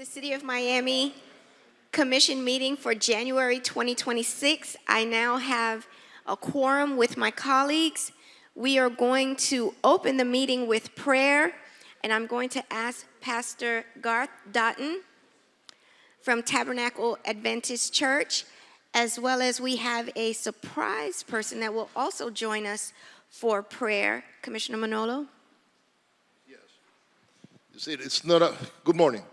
City of Miami Commission meeting for January 2026. I now have a quorum with my colleagues. We are going to open the meeting with prayer, and I'm going to ask Pastor Garth Dotton from Tabernacle Adventist Church, as well as we have a surprise person that will also join us for prayer. Commissioner Manolo? Yes. You see, it's not a good morning.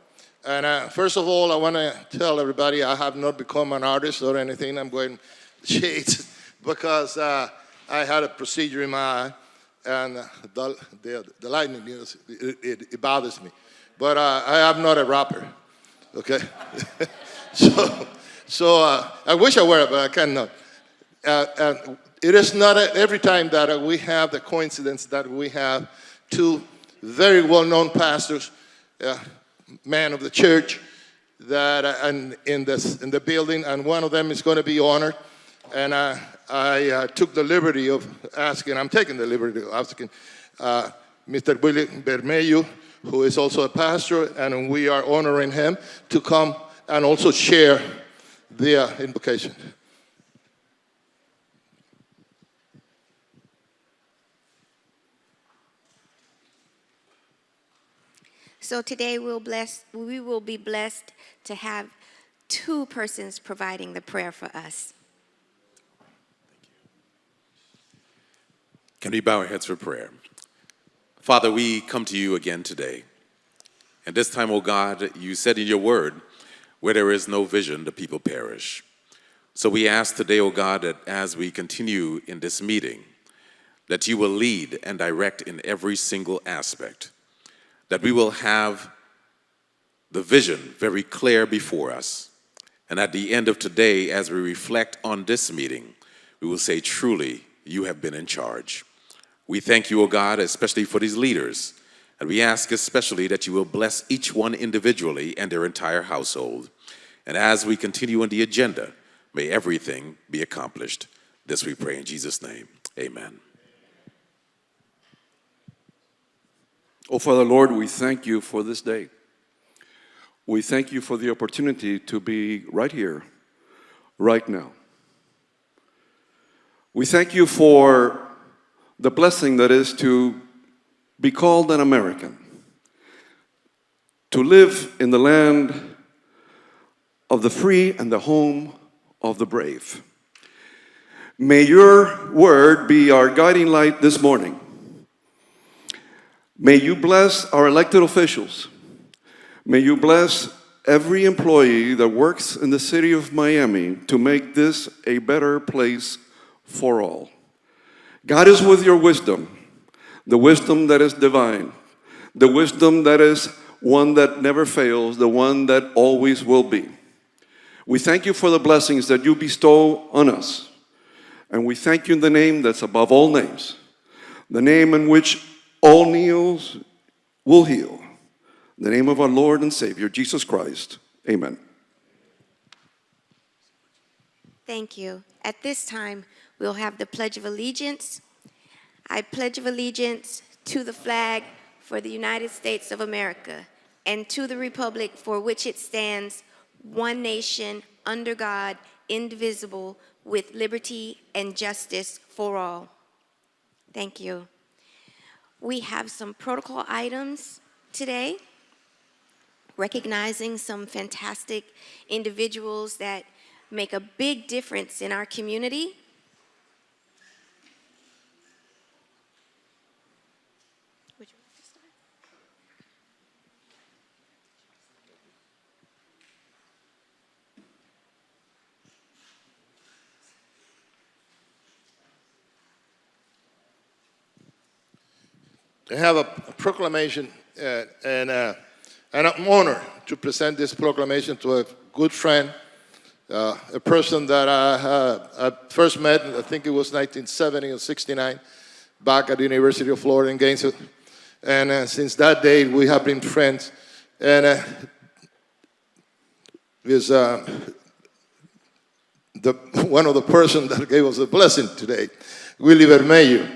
And first of all, I want to tell everybody I have not become an artist or anything. I'm wearing shades because I had a procedure in my eye, and the lightning, it bothers me. But I am not a rapper, okay? so I wish I were, but I cannot. And it is not every time that we have the coincidence that we have two very well-known pastors, man of the church, that in the building, and one of them is going to be honored. And I took the liberty of asking, I'm taking the liberty of asking Mr. Willie Bermejo, who is also a pastor, and we are honoring him to come and also share the invocation. So today we will be blessed to have two persons providing the prayer for us. Can we bow our heads for prayer? Father, we come to you again today. And this time, oh God, you said in your word, where there is no vision, the people perish. So we ask today, oh God, that as we continue in this meeting, that you will lead and direct in every single aspect, that we will have the vision very clear before us. And at the end of today, as we reflect on this meeting, we will say, truly, you have been in charge. We thank you, O God, especially for these leaders. And we ask especially that you will bless each one individually and their entire household. And as we continue on the agenda, may everything be accomplished. This we pray in Jesus' name. Amen. Oh, Father, Lord, we thank you for this day. We thank you for the opportunity to be right here, right now. We thank you for the blessing that is to be called an American, to live in the land of the free and the home of the brave. May your word be our guiding light this morning. May you bless our elected officials. May you bless every employee that works in the city of Miami to make this a better place for all. God is with your wisdom, the wisdom that is divine, the wisdom that is one that never fails, the one that always will be. We thank you for the blessings that you bestow on us. And we thank you in the name that's above all names, the name in which all knees will heal. In the name of our Lord and Savior, Jesus Christ. Amen. Thank you. At this time, we'll have the Pledge of Allegiance. I pledge of allegiance to the flag for the United States of America and to the republic for which it stands, one nation, under God, indivisible, with liberty and justice for all. Thank you. We have some protocol items today, recognizing some fantastic individuals that make a big difference in our community. Would you like to start? I have a proclamation, and I'm honored to present this proclamation to a good friend, a person that I first met, I think it was 1970 or 69, back at the University of Florida in Gainesville. And since that day, we have been friends. And is one of the persons that gave us a blessing today, Willie Vermelho.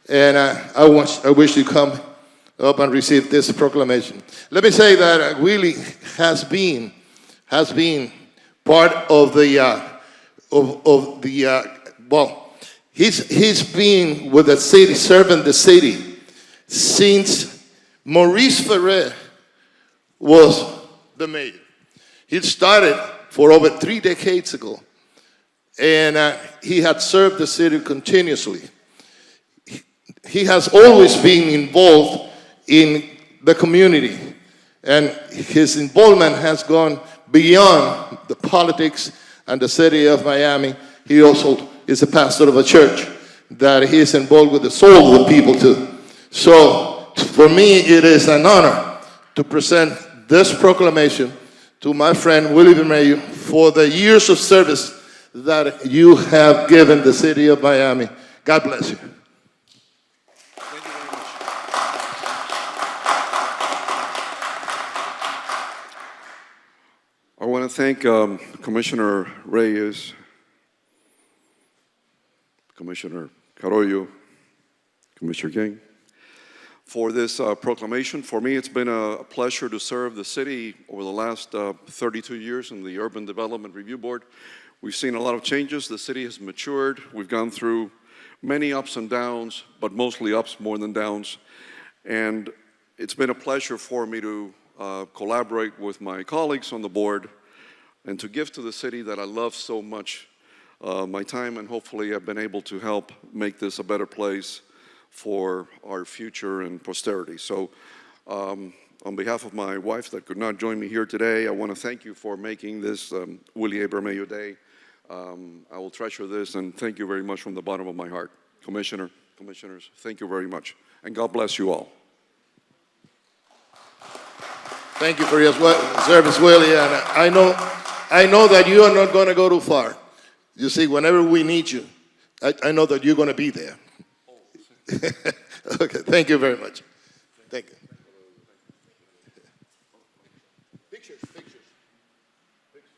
And I wish you come up and receive this proclamation. Let me say that Willie has been part of he's been with the city, serving the city since Maurice Ferrer was the mayor. He started for over 3 decades ago, and he had served the city continuously. He has always been involved in the community, and his involvement has gone beyond the politics and the city of Miami. He also is a pastor of a church that he is involved with the soul of the people too. So for me, it is an honor to present this proclamation to my friend Willie Vermelho for the years of service that you have given the city of Miami. God bless you. Thank you very much. I want to thank Commissioner Reyes, Commissioner Carollo, Commissioner King, for this proclamation. For me, it's been a pleasure to serve the city over the last 32 years in the Urban Development Review Board. We've seen a lot of changes. The city has matured. We've gone through many ups and downs, but mostly ups more than downs. And it's been a pleasure for me to collaborate with my colleagues on the board and to give to the city that I love so much my time, and hopefully I've been able to help make this a better place for our future and posterity. So on behalf of my wife that could not join me here today, I want to thank you for making this Willie A. Vermelho Day. I will treasure this, and thank you very much from the bottom of my heart. Commissioners, thank you very much. And God bless you all. Thank you for your service, Willie. And I know that you are not going to go too far. You see, whenever we need you, I know that you're going to be there. Okay, thank you very much. Thank you. Pictures. Thank you very much.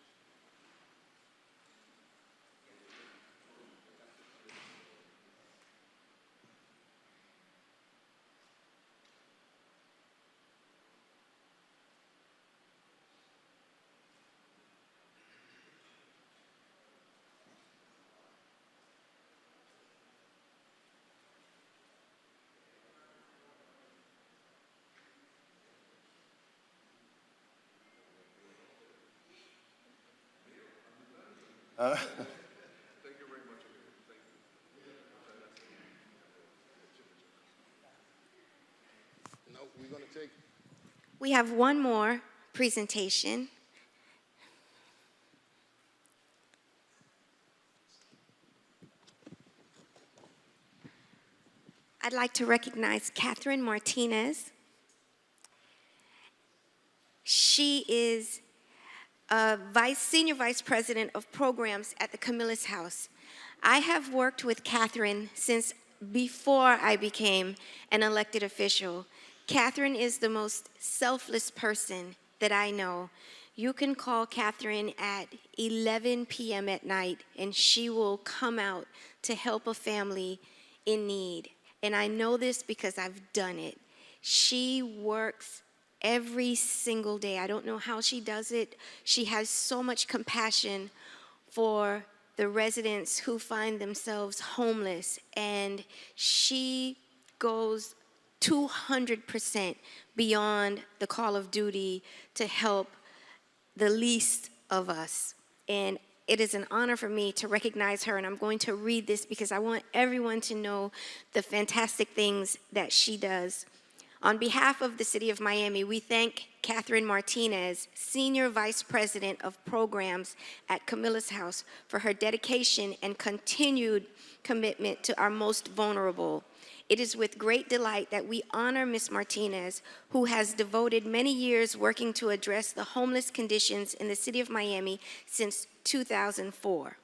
Now we're going to take. We have one more presentation. I'd like to recognize Catherine Martinez. She is Senior Vice President of Programs at the Camillus House. I have worked with Catherine since before I became an elected official. Catherine is the most selfless person that I know. You can call Catherine at 11 p.m. at night, and she will come out to help a family in need. And I know this because I've done it. She works every single day. I don't know how she does it. She has so much compassion for the residents who find themselves homeless, and she goes 200% beyond the call of duty to help the least of us. And it is an honor for me to recognize her, and I'm going to read this because I want everyone to know the fantastic things that she does. On behalf of the City of Miami, we thank Catherine Martinez, Senior Vice President of Programs at Camillus House, for her dedication and continued commitment to our most vulnerable. It is with great delight that we honor Ms. Martinez, who has devoted many years working to address the homeless conditions in the City of Miami since 2004.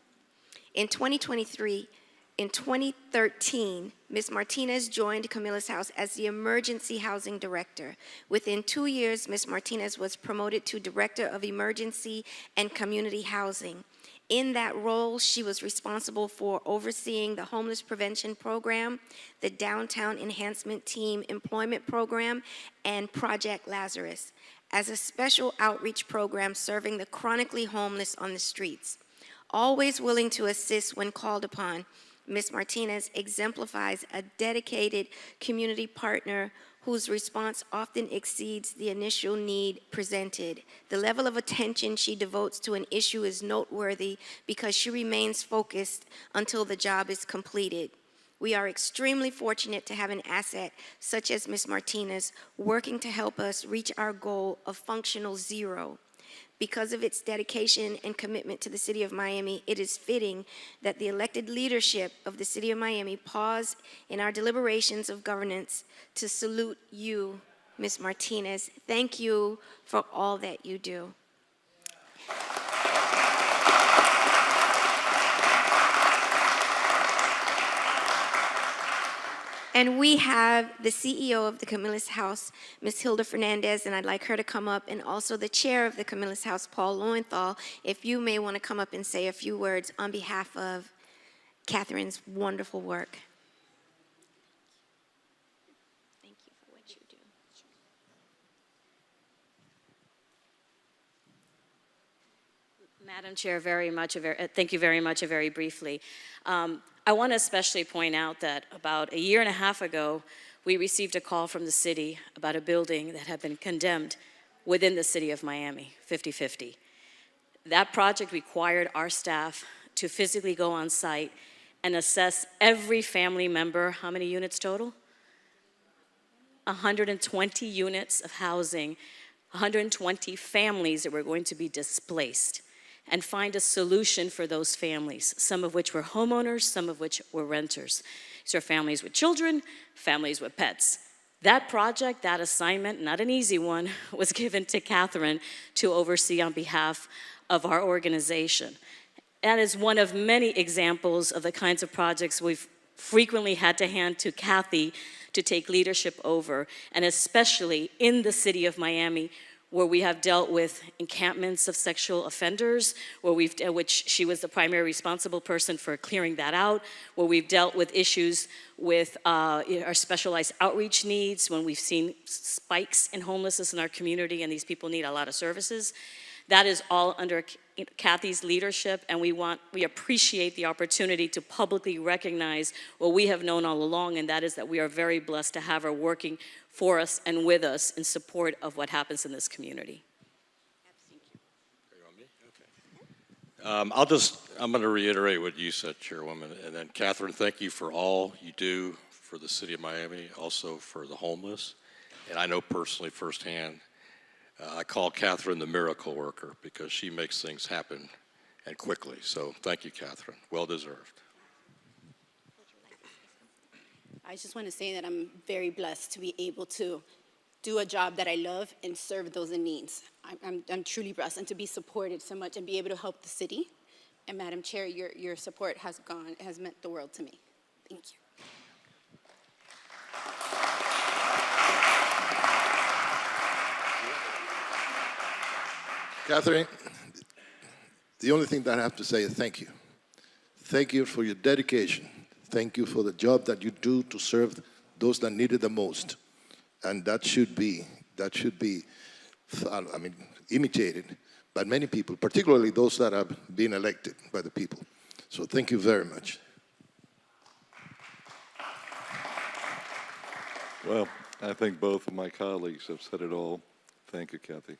In 2023, In 2013, Ms. Martinez joined Camilla's House as the Emergency Housing Director. Within 2 years, Ms. Martinez was promoted to Director of Emergency and Community Housing. In that role, she was responsible for overseeing the Homeless Prevention Program, the Downtown Enhancement Team Employment Program, and Project Lazarus, as a special outreach program serving the chronically homeless on the streets. Always willing to assist when called upon, Ms. Martinez exemplifies a dedicated community partner whose response often exceeds the initial need presented. The level of attention she devotes to an issue is noteworthy because she remains focused until the job is completed. We are extremely fortunate to have an asset such as Ms. Martinez working to help us reach our goal of functional zero. Because of its dedication and commitment to the City of Miami, it is fitting that the elected leadership of the City of Miami pause in our deliberations of governance to salute you, Ms. Martinez. Thank you for all that you do. And we have the CEO of the Camilla's House, Ms. Hilda Fernandez, and I'd like her to come up, and also the chair of the Camilla's House, Paul Lowenthal, if you may want to come up and say a few words on behalf of Catherine's wonderful work. Thank you for what you do. Madam Chair, thank you very much, very briefly. I want to especially point out that about a year and a half ago, we received a call from the city about a building that had been condemned within the City of Miami, 50-50. That project required our staff to physically go on site and assess every family member. How many units total? 120 units of housing, 120 families that were going to be displaced, and find a solution for those families, some of which were homeowners, some of which were renters. These are families with children, families with pets. That project, that assignment, not an easy one, was given to Catherine to oversee on behalf of our organization. That is one of many examples of the kinds of projects we've frequently had to hand to Kathy to take leadership over, and especially in the City of Miami, where we have dealt with encampments of sexual offenders, which she was the primary responsible person for clearing that out, where we've dealt with issues with our specialized outreach needs, when we've seen spikes in homelessness in our community and these people need a lot of services. That is all under Kathy's leadership, and we appreciate the opportunity to publicly recognize what we have known all along, and that is that we are very blessed to have her working for us and with us in support of what happens in this community. I'm going to reiterate what you said, Chairwoman, and then Catherine, thank you for all you do for the City of Miami, also for the homeless. And I know personally firsthand, I call Catherine the miracle worker because she makes things happen and quickly. So thank you, Catherine. Well deserved. I just want to say that I'm very blessed to be able to do a job that I love and serve those in needs. I'm truly blessed, and to be supported so much and be able to help the city. And Madam Chair, your support has meant the world to me. Thank you. Catherine, the only thing that I have to say is thank you. Thank you for your dedication. Thank you for the job that you do to serve those that need it the most. And that should be, imitated by many people, particularly those that have been elected by the people. So thank you very much. Well, I think both of my colleagues have said it all. Thank you, Kathy.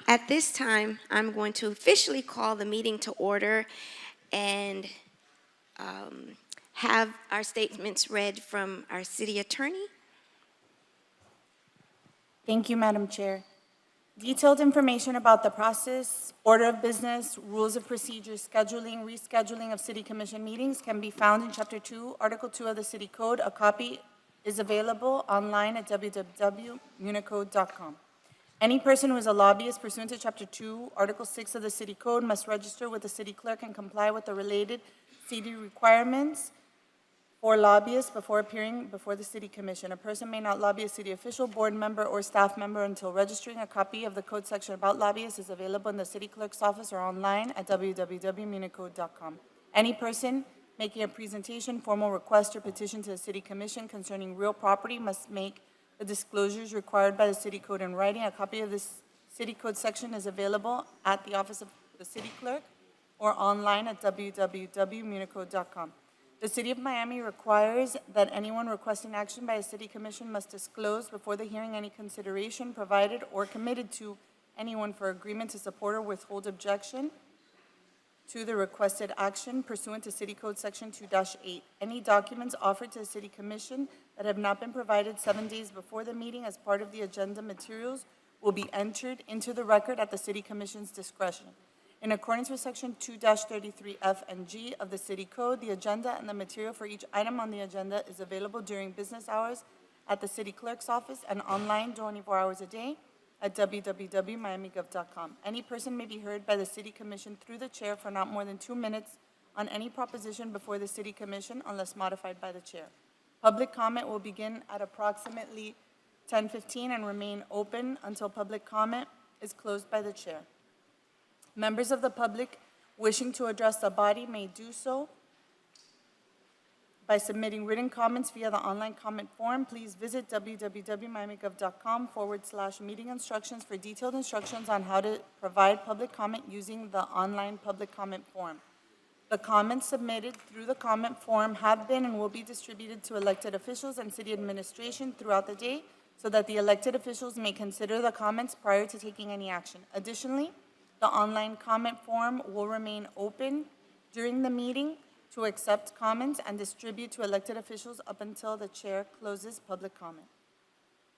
At this time, I'm going to officially call the meeting to order and have our statements read from our city attorney. Thank you, Madam Chair. Detailed information about the process, order of business, rules of procedure, scheduling, rescheduling of city commission meetings can be found in Chapter 2, Article 2 of the City Code. A copy is available online at www.municode.com. Any person who is a lobbyist pursuant to Chapter 2, Article 6 of the City Code must register with the city clerk and comply with the related city requirements for lobbyists before appearing before the city commission. A person may not lobby a city official, board member, or staff member until registering. A copy of the code section about lobbyists is available in the city clerk's office or online at www.municode.com. Any person making a presentation, formal request, or petition to the city commission concerning real property must make the disclosures required by the city code in writing. A copy of this city code section is available at the office of the city clerk or online at www.municode.com. The City of Miami requires that anyone requesting action by a city commission must disclose before the hearing any consideration provided or committed to anyone for agreement to support or withhold objection to the requested action pursuant to City Code Section 2-8. Any documents offered to the City Commission that have not been provided 7 days before the meeting as part of the agenda materials will be entered into the record at the City Commission's discretion. In accordance with Section 2-33F and G of the City Code, the agenda and the material for each item on the agenda is available during business hours at the City Clerk's office and online 24 hours a day at www.miamigov.com. Any person may be heard by the City Commission through the chair for not more than 2 minutes on any proposition before the City Commission unless modified by the chair. Public comment will begin at approximately 10:15 and remain open until public comment is closed by the chair. Members of the public wishing to address the body may do so by submitting written comments via the online comment form. Please visit www.miamigov.com/meeting instructions for detailed instructions on how to provide public comment using the online public comment form. The comments submitted through the comment form have been and will be distributed to elected officials and city administration throughout the day so that the elected officials may consider the comments prior to taking any action. Additionally, the online comment form will remain open during the meeting to accept comments and distribute to elected officials up until the chair closes public comment.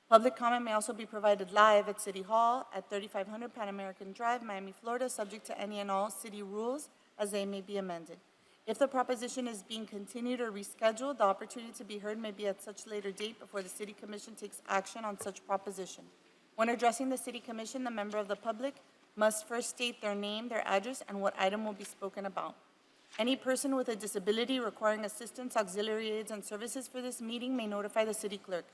Public comment may also be provided live at City Hall at 3500 Pan American Drive, Miami, Florida, subject to any and all city rules as they may be amended. If the proposition is being continued or rescheduled, the opportunity to be heard may be at such later date before the City Commission takes action on such proposition. When addressing the City Commission, the member of the public must first state their name, their address, and what item will be spoken about. Any person with a disability requiring assistance, auxiliary aids, and services for this meeting may notify the city clerk.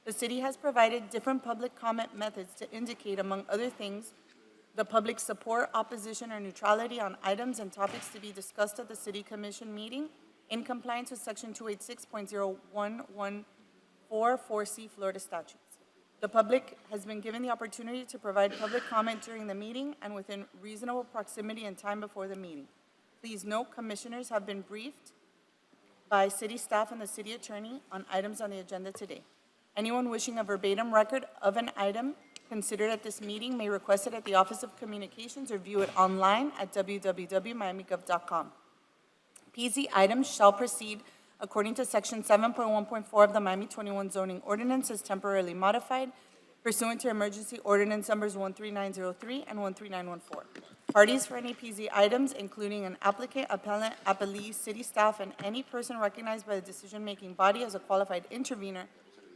The city has provided different public comment methods to indicate, among other things, the public's support, opposition, or neutrality on items and topics to be discussed at the City Commission meeting in compliance with Section 286.0114 Florida statutes. The public has been given the opportunity to provide public comment during the meeting and within reasonable proximity and time before the meeting. Please note, commissioners have been briefed by city staff and the city attorney on items on the agenda today. Anyone wishing a verbatim record of an item considered at this meeting may request it at the Office of Communications or view it online at www.miamigov.com. PZ items shall proceed according to Section 7.1.4 of the Miami 21 zoning ordinance as temporarily modified pursuant to emergency ordinance numbers 13903 and 13914. Parties for any PZ items, including an applicant, appellant, appellee, city staff, and any person recognized by the decision-making body as a qualified intervener,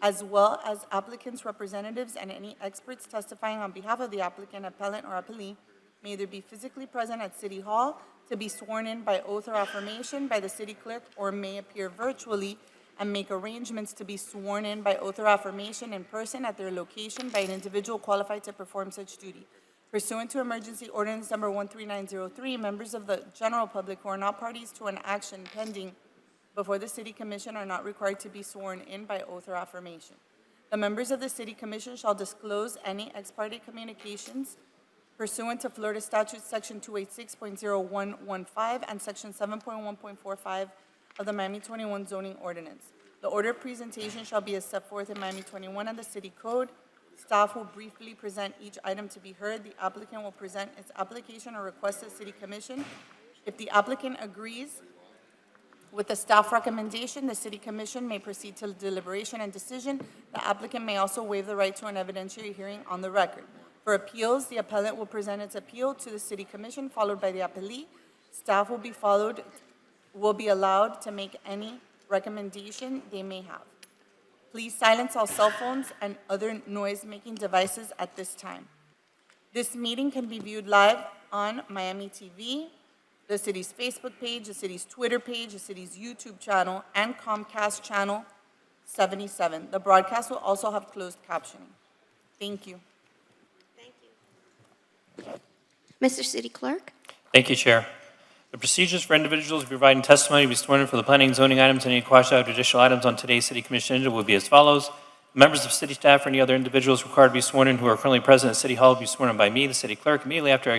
as well as applicants' representatives and any experts testifying on behalf of the applicant, appellant, or appellee, may either be physically present at City Hall to be sworn in by oath or affirmation by the city clerk, or may appear virtually and make arrangements to be sworn in by oath or affirmation in person at their location by an individual qualified to perform such duty. Pursuant to emergency ordinance number 13903, members of the general public who are not parties to an action pending before the City Commission are not required to be sworn in by oath or affirmation. The members of the City Commission shall disclose any ex parte communications pursuant to Florida Statute Section 286.0115 and Section 7.1.45 of the Miami 21 zoning ordinance. The order of presentation shall be as set forth in Miami 21 and the City Code. Staff will briefly present each item to be heard. The applicant will present its application or request to City Commission. If the applicant agrees with the staff recommendation, the City Commission may proceed to deliberation and decision. The applicant may also waive the right to an evidentiary hearing on the record. For appeals, the appellant will present its appeal to the City Commission, followed by the appellee. Staff will be allowed to make any recommendation they may have. Please silence all cell phones and other noise-making devices at this time. This meeting can be viewed live on Miami TV, the city's Facebook page, the city's Twitter page, the city's YouTube channel, and Comcast Channel 77. The broadcast will also have closed captioning. Thank you. Mr. City Clerk? Thank you, Chair. The procedures for individuals providing testimony to be sworn in for the planning and zoning items and any quasi-judicial items on today's City Commission agenda will be as follows. Members of city staff or any other individuals required to be sworn in who are currently present at City Hall will be sworn in by me, the City Clerk, immediately after I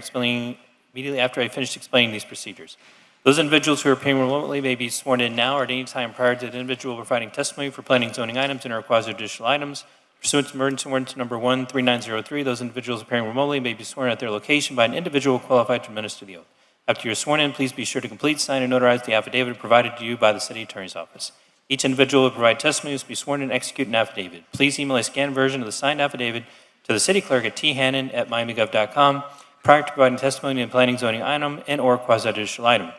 finish explaining these procedures. Those individuals who are appearing remotely may be sworn in now or at any time prior to the individual providing testimony for planning and zoning items and or quasi-judicial items. Pursuant to emergency ordinance number 13903, those individuals appearing remotely may be sworn at their location by an individual qualified to administer the oath. After you're sworn in, please be sure to complete, sign, and notarize the affidavit provided to you by the City Attorney's Office. Each individual who will provide testimony must be sworn in and execute an affidavit. Please email a scanned version of the signed affidavit to the City Clerk at thannon@miamigov.com prior to providing testimony in planning, zoning item and or quasi-judicial item.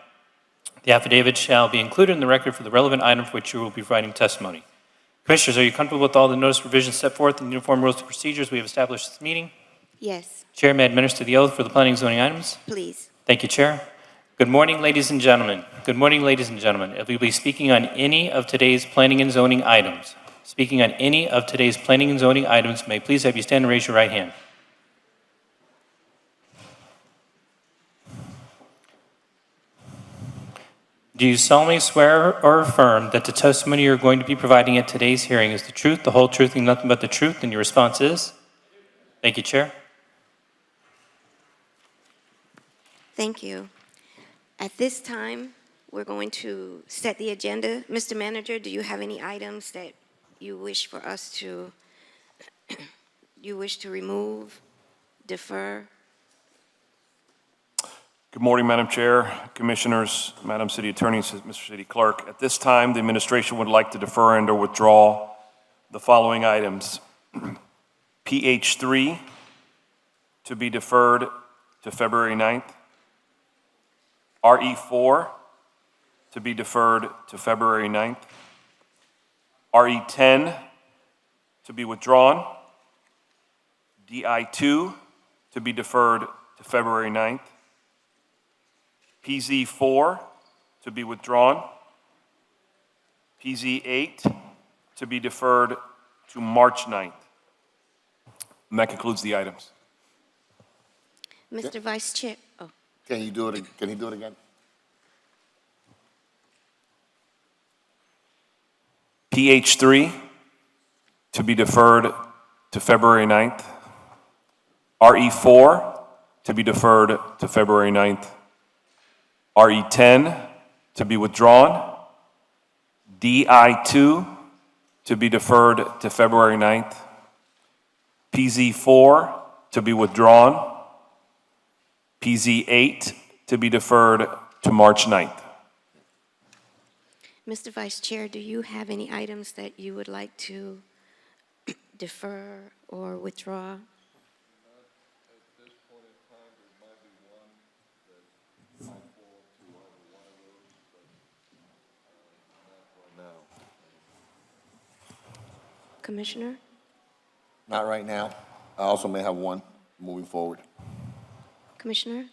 The affidavit shall be included in the record for the relevant item for which you will be providing testimony. Commissioners, are you comfortable with all the notice provisions set forth in the uniform rules and procedures we have established this meeting? Yes, Chair may administer the oath for the planning and zoning items. please. Thank you, Chair. Good morning, ladies and gentlemen. Good morning, ladies and gentlemen. If we will be speaking on any of today's planning and zoning items, may I please have you stand and raise your right hand. Do you solemnly swear or affirm that the testimony you're going to be providing at today's hearing is the truth, the whole truth, and nothing but the truth? And your response is? Thank you, Chair. Thank you. At this time, we're going to set the agenda. Mr. Manager, do you have any items that you wish for us to, you wish to remove, defer? Good morning, Madam Chair, Commissioners, Madam City Attorney, Mr. City Clerk. At this time, the administration would like to defer and or withdraw the following items. PH3 to be deferred to February 9th. RE4 to be deferred to February 9th. RE10 to be withdrawn. DI2 to be deferred to February 9th. PZ4 to be withdrawn. PZ8 to be deferred to March 9th. And that concludes the items. Mr. Vice Chair, oh, Can you do it? Can he do it again? PH3 to be deferred to February 9th. RE4 to be deferred to February 9th. RE10 to be withdrawn. DI2 to be deferred to February 9th. PZ4 to be withdrawn. PZ8 to be deferred to March 9th. Mr. Vice Chair, do you have any items that you would like to defer or withdraw? Commissioner? Not right now. I also may have one moving forward. Commissioner?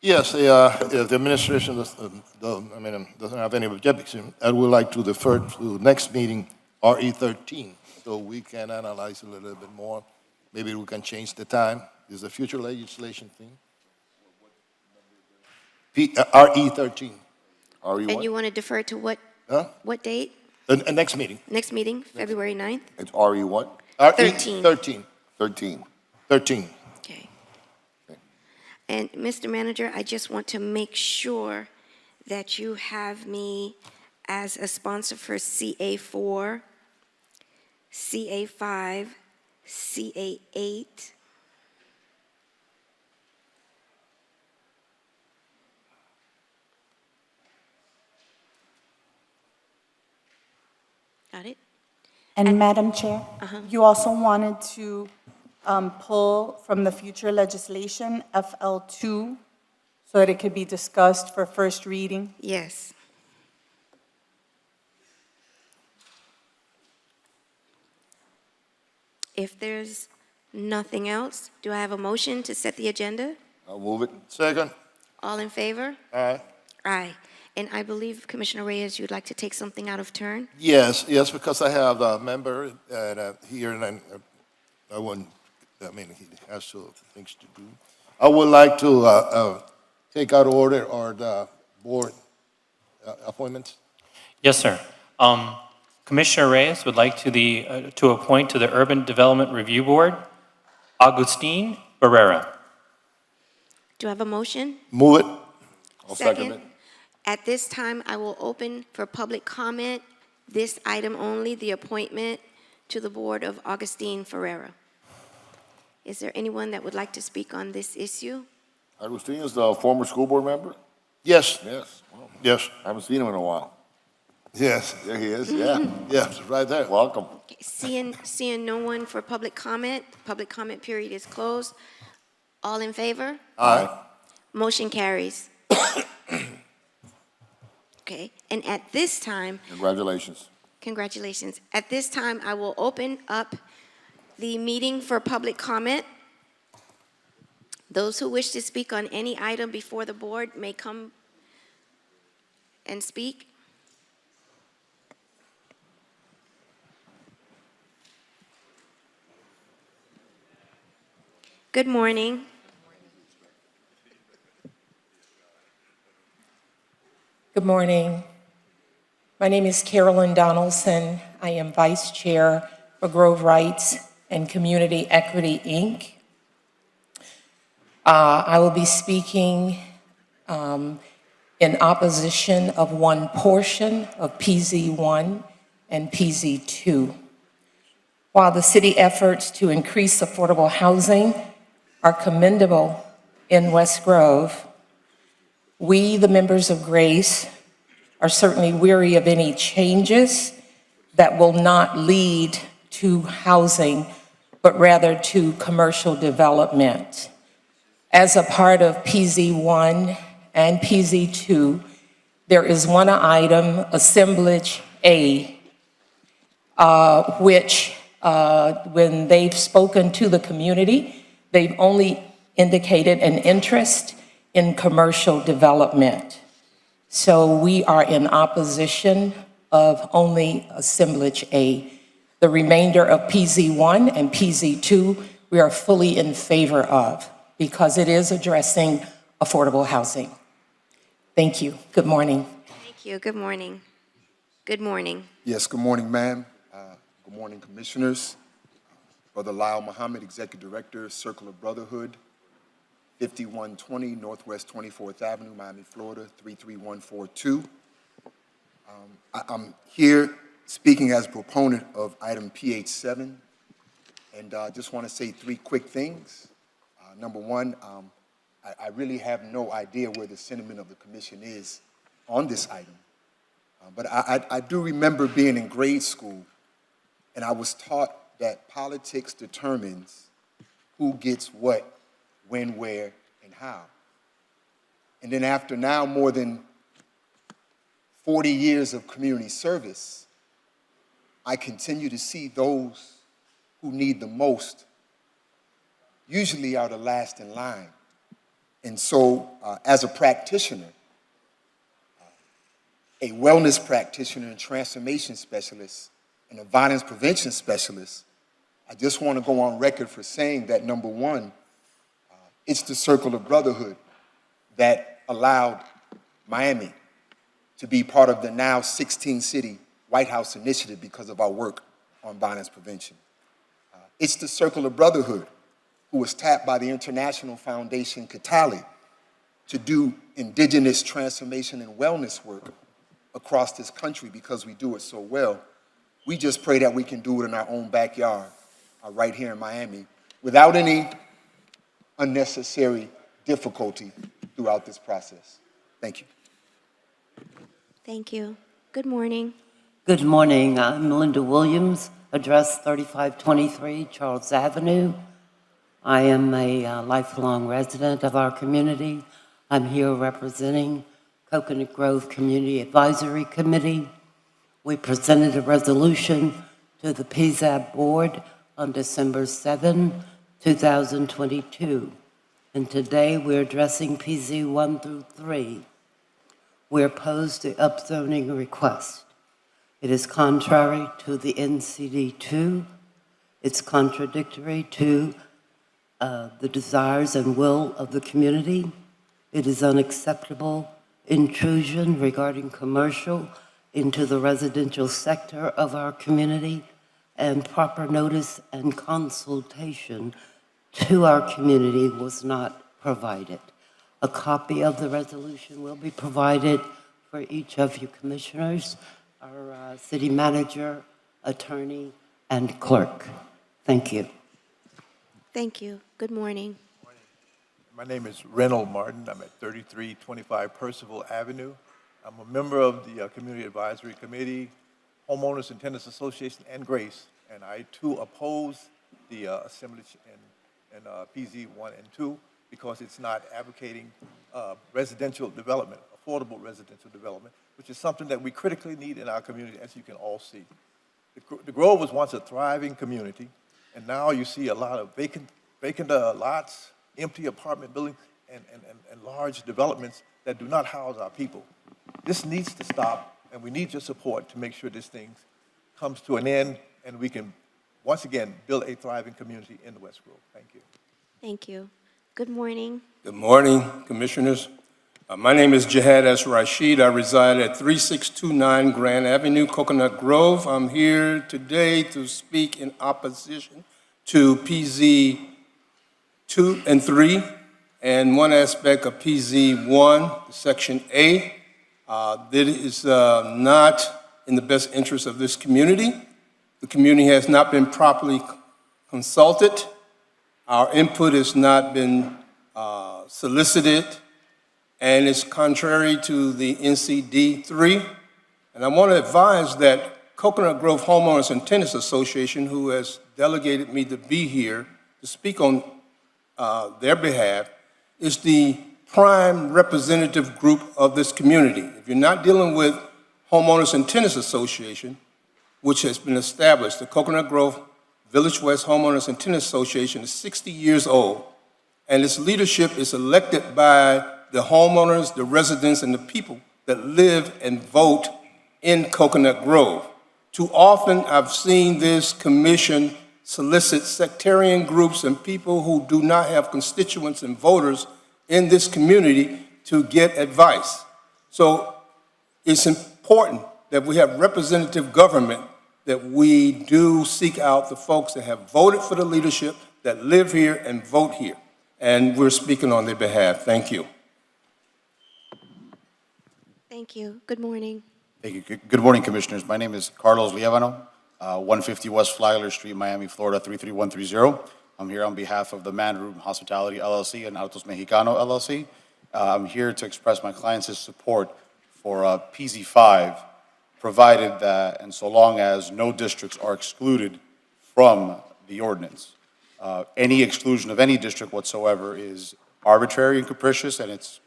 Yes, if the administration doesn't have any objection, I would like to defer to the next meeting, RE13, so we can analyze a little bit more. Maybe we can change the time. Is a future legislation thing. RE13. RE1? And you want to defer to what, Huh? what date? Next meeting. Next meeting, February 9th? It's RE1? 13. 13. 13. 13. Okay. And Mr. Manager, I just want to make sure that you have me as a sponsor for CA4, CA5, CA8. Got it? And Madam Chair, you also wanted to pull from the future legislation FL2 so that it could be discussed for first reading. Yes. If there's nothing else, do I have a motion to set the agenda? I'll move it. Second. All in favor? Aye. Aye. And I believe, Commissioner Reyes, you'd like to take something out of turn? Yes, because I have a member here, and I wouldn't, he has things to do. I would like to take out order or the board appointments. Yes, sir. Commissioner Reyes would like to appoint to the Urban Development Review Board, Agustin Barrera. Do I have a motion? Move it. I'll second it. At this time, I will open for public comment. This item only, the appointment to the board of Augustine Ferreira. Is there anyone that would like to speak on this issue? Agustin is the former school board member? Yes, Yes. Wow. yes, I haven't seen him in a while. yes, There he is, yeah. yes, right there. Welcome. Seeing no one for public comment, public comment period is closed. All in favor? Aye. Motion carries. Okay, and at this time, Congratulations. congratulations. At this time, I will open up the meeting for public comment. Those who wish to speak on any item before the board may come and speak. Good morning. Good morning. My name is Carolyn Donaldson. I am Vice Chair for Grove Rights and Community Equity, Inc. I will be speaking in opposition of one portion of PZ1 and PZ2. While the city efforts to increase affordable housing are commendable in West Grove, we, the members of Grace, are certainly weary of any changes that will not lead to housing, but rather to commercial development. As a part of PZ1 and PZ2, there is one item, Assemblage A, which when they've spoken to the community, they've only indicated an interest in commercial development. So we are in opposition of only Assemblage A. The remainder of PZ1 and PZ2, we are fully in favor of because it is addressing affordable housing. Thank you. Good morning. Thank you. Good morning. Good morning. Yes, good morning, ma'am. Good morning, commissioners. Brother Lyle Muhammad, Executive Director, Circle of Brotherhood, 5120 Northwest 24th Avenue, Miami, Florida, 33142. I'm here speaking as proponent of item PH7, and I just want to say three quick things. Number one, I really have no idea where the sentiment of the commission is on this item. But I do remember being in grade school, and I was taught that politics determines who gets what, when, where, and how. And then after now more than 40 years of community service, I continue to see those who need the most usually are the last in line. And so as a practitioner, a wellness practitioner and transformation specialist and a violence prevention specialist, I just want to go on record for saying that, number one, it's the Circle of Brotherhood that allowed Miami to be part of the now 16-city White House initiative because of our work on violence prevention. It's the Circle of Brotherhood who was tapped by the International Foundation Katali to do indigenous transformation and wellness work across this country because we do it so well. We just pray that we can do it in our own backyard right here in Miami without any unnecessary difficulty throughout this process. Thank you. Thank you. Good morning. Good morning. I'm Linda Williams, address 3523 Charles Avenue. I am a lifelong resident of our community. I'm here representing Coconut Grove Community Advisory Committee. We presented a resolution to the PZAB board on December 7, 2022. And today we're addressing PZ 1 through 3. We oppose the upzoning request. It is contrary to the NCD 2. It's contradictory to the desires and will of the community. It is unacceptable intrusion regarding commercial into the residential sector of our community, and proper notice and consultation to our community was not provided. A copy of the resolution will be provided for each of you commissioners, our city manager, attorney, and clerk. Thank you. Thank you. Good morning. My name is Reynold Martin. I'm at 3325 Percival Avenue. I'm a member of the Community Advisory Committee, Homeowners and Tenants Association, and GRACE, and I too oppose the assemblage in PZ 1 and 2 because it's not advocating residential development, affordable residential development, which is something that we critically need in our community, as you can all see. The Grove was once a thriving community, and now you see a lot of vacant lots, empty apartment buildings, and large developments that do not house our people. This needs to stop, and we need your support to make sure this thing comes to an end, and we can, once again, build a thriving community in the West Grove. Thank you. Thank you. Good morning. Good morning, Commissioners. My name is Jihad S. Rashid. I reside at 3629 Grand Avenue, Coconut Grove. I'm here today to speak in opposition to PZ 2 and 3 and one aspect of PZ 1, Section A. That is not in the best interest of this community. The community has not been properly consulted. Our input has not been solicited, and it's contrary to the NCD 3. And I want to advise that Coconut Grove Homeowners and Tenants Association, who has delegated me to be here to speak on their behalf, is the prime representative group of this community. If you're not dealing with Homeowners and Tenants Association, which has been established, the Coconut Grove Village West Homeowners and Tenants Association is 60 years old, and its leadership is elected by the homeowners, the residents, and the people that live and vote in Coconut Grove. Too often, I've seen this commission solicit sectarian groups and people who do not have constituents and voters in this community to get advice. So it's important that we have representative government, that we do seek out the folks that have voted for the leadership, that live here and vote here. And we're speaking on their behalf. Thank you. Thank you. Good morning. Thank you. Good morning, Commissioners. My name is Carlos Lievano, 150 West Flagler Street, Miami, Florida, 33130. I'm here on behalf of the Man Room Hospitality LLC and Autos Mexicano LLC. I'm here to express my clients' support for PZ5, provided that and so long as no districts are excluded from the ordinance. Any exclusion of any district whatsoever is arbitrary and capricious, and it's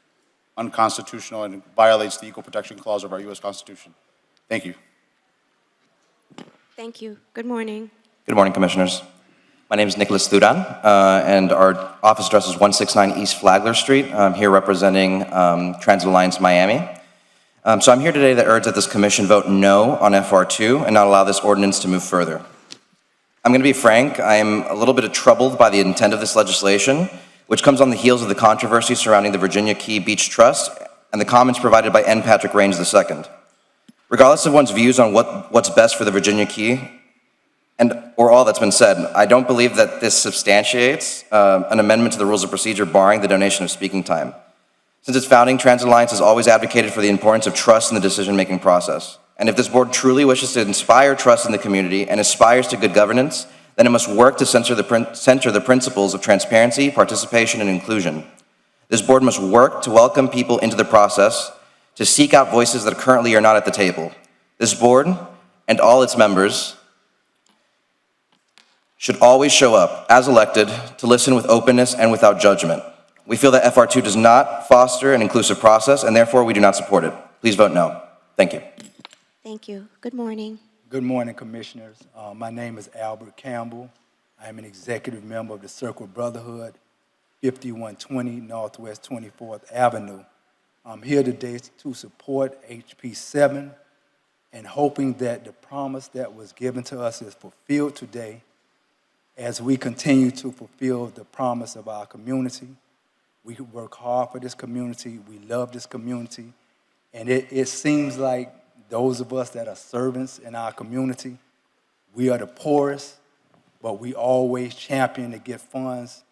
unconstitutional and violates the Equal Protection Clause of our U.S. Constitution. Thank you. Thank you. Good morning. Good morning, Commissioners. My name is Nicholas Duran, and our office address is 169 East Flagler Street. I'm here representing Transit Alliance Miami. So I'm here today to urge that this commission vote no on FR2 and not allow this ordinance to move further. I'm going to be frank, I'm a little bit troubled by the intent of this legislation, which comes on the heels of the controversy surrounding the Virginia Key Beach Trust and the comments provided by N. Patrick Raines II. Regardless of one's views on what's best for the Virginia Key, or all that's been said, I don't believe that this substantiates an amendment to the rules of procedure barring the donation of speaking time. Since its founding, Transit Alliance has always advocated for the importance of trust in the decision-making process. And if this board truly wishes to inspire trust in the community and aspires to good governance, then it must work to center the principles of transparency, participation, and inclusion. This board must work to welcome people into the process, to seek out voices that currently are not at the table. This board and all its members should always show up, as elected, to listen with openness and without judgment. We feel that FR2 does not foster an inclusive process, and therefore we do not support it. Please vote no. Thank you. Thank you. Good morning. Good morning, Commissioners. My name is Albert Campbell. I am an executive member of the Circle Brotherhood, 5120 Northwest 24th Avenue. I'm here today to support HB 7 and hoping that the promise that was given to us is fulfilled today as we continue to fulfill the promise of our community. We work hard for this community. We love this community. And it seems like those of us that are servants in our community, we are the poorest, but we always champion to get funds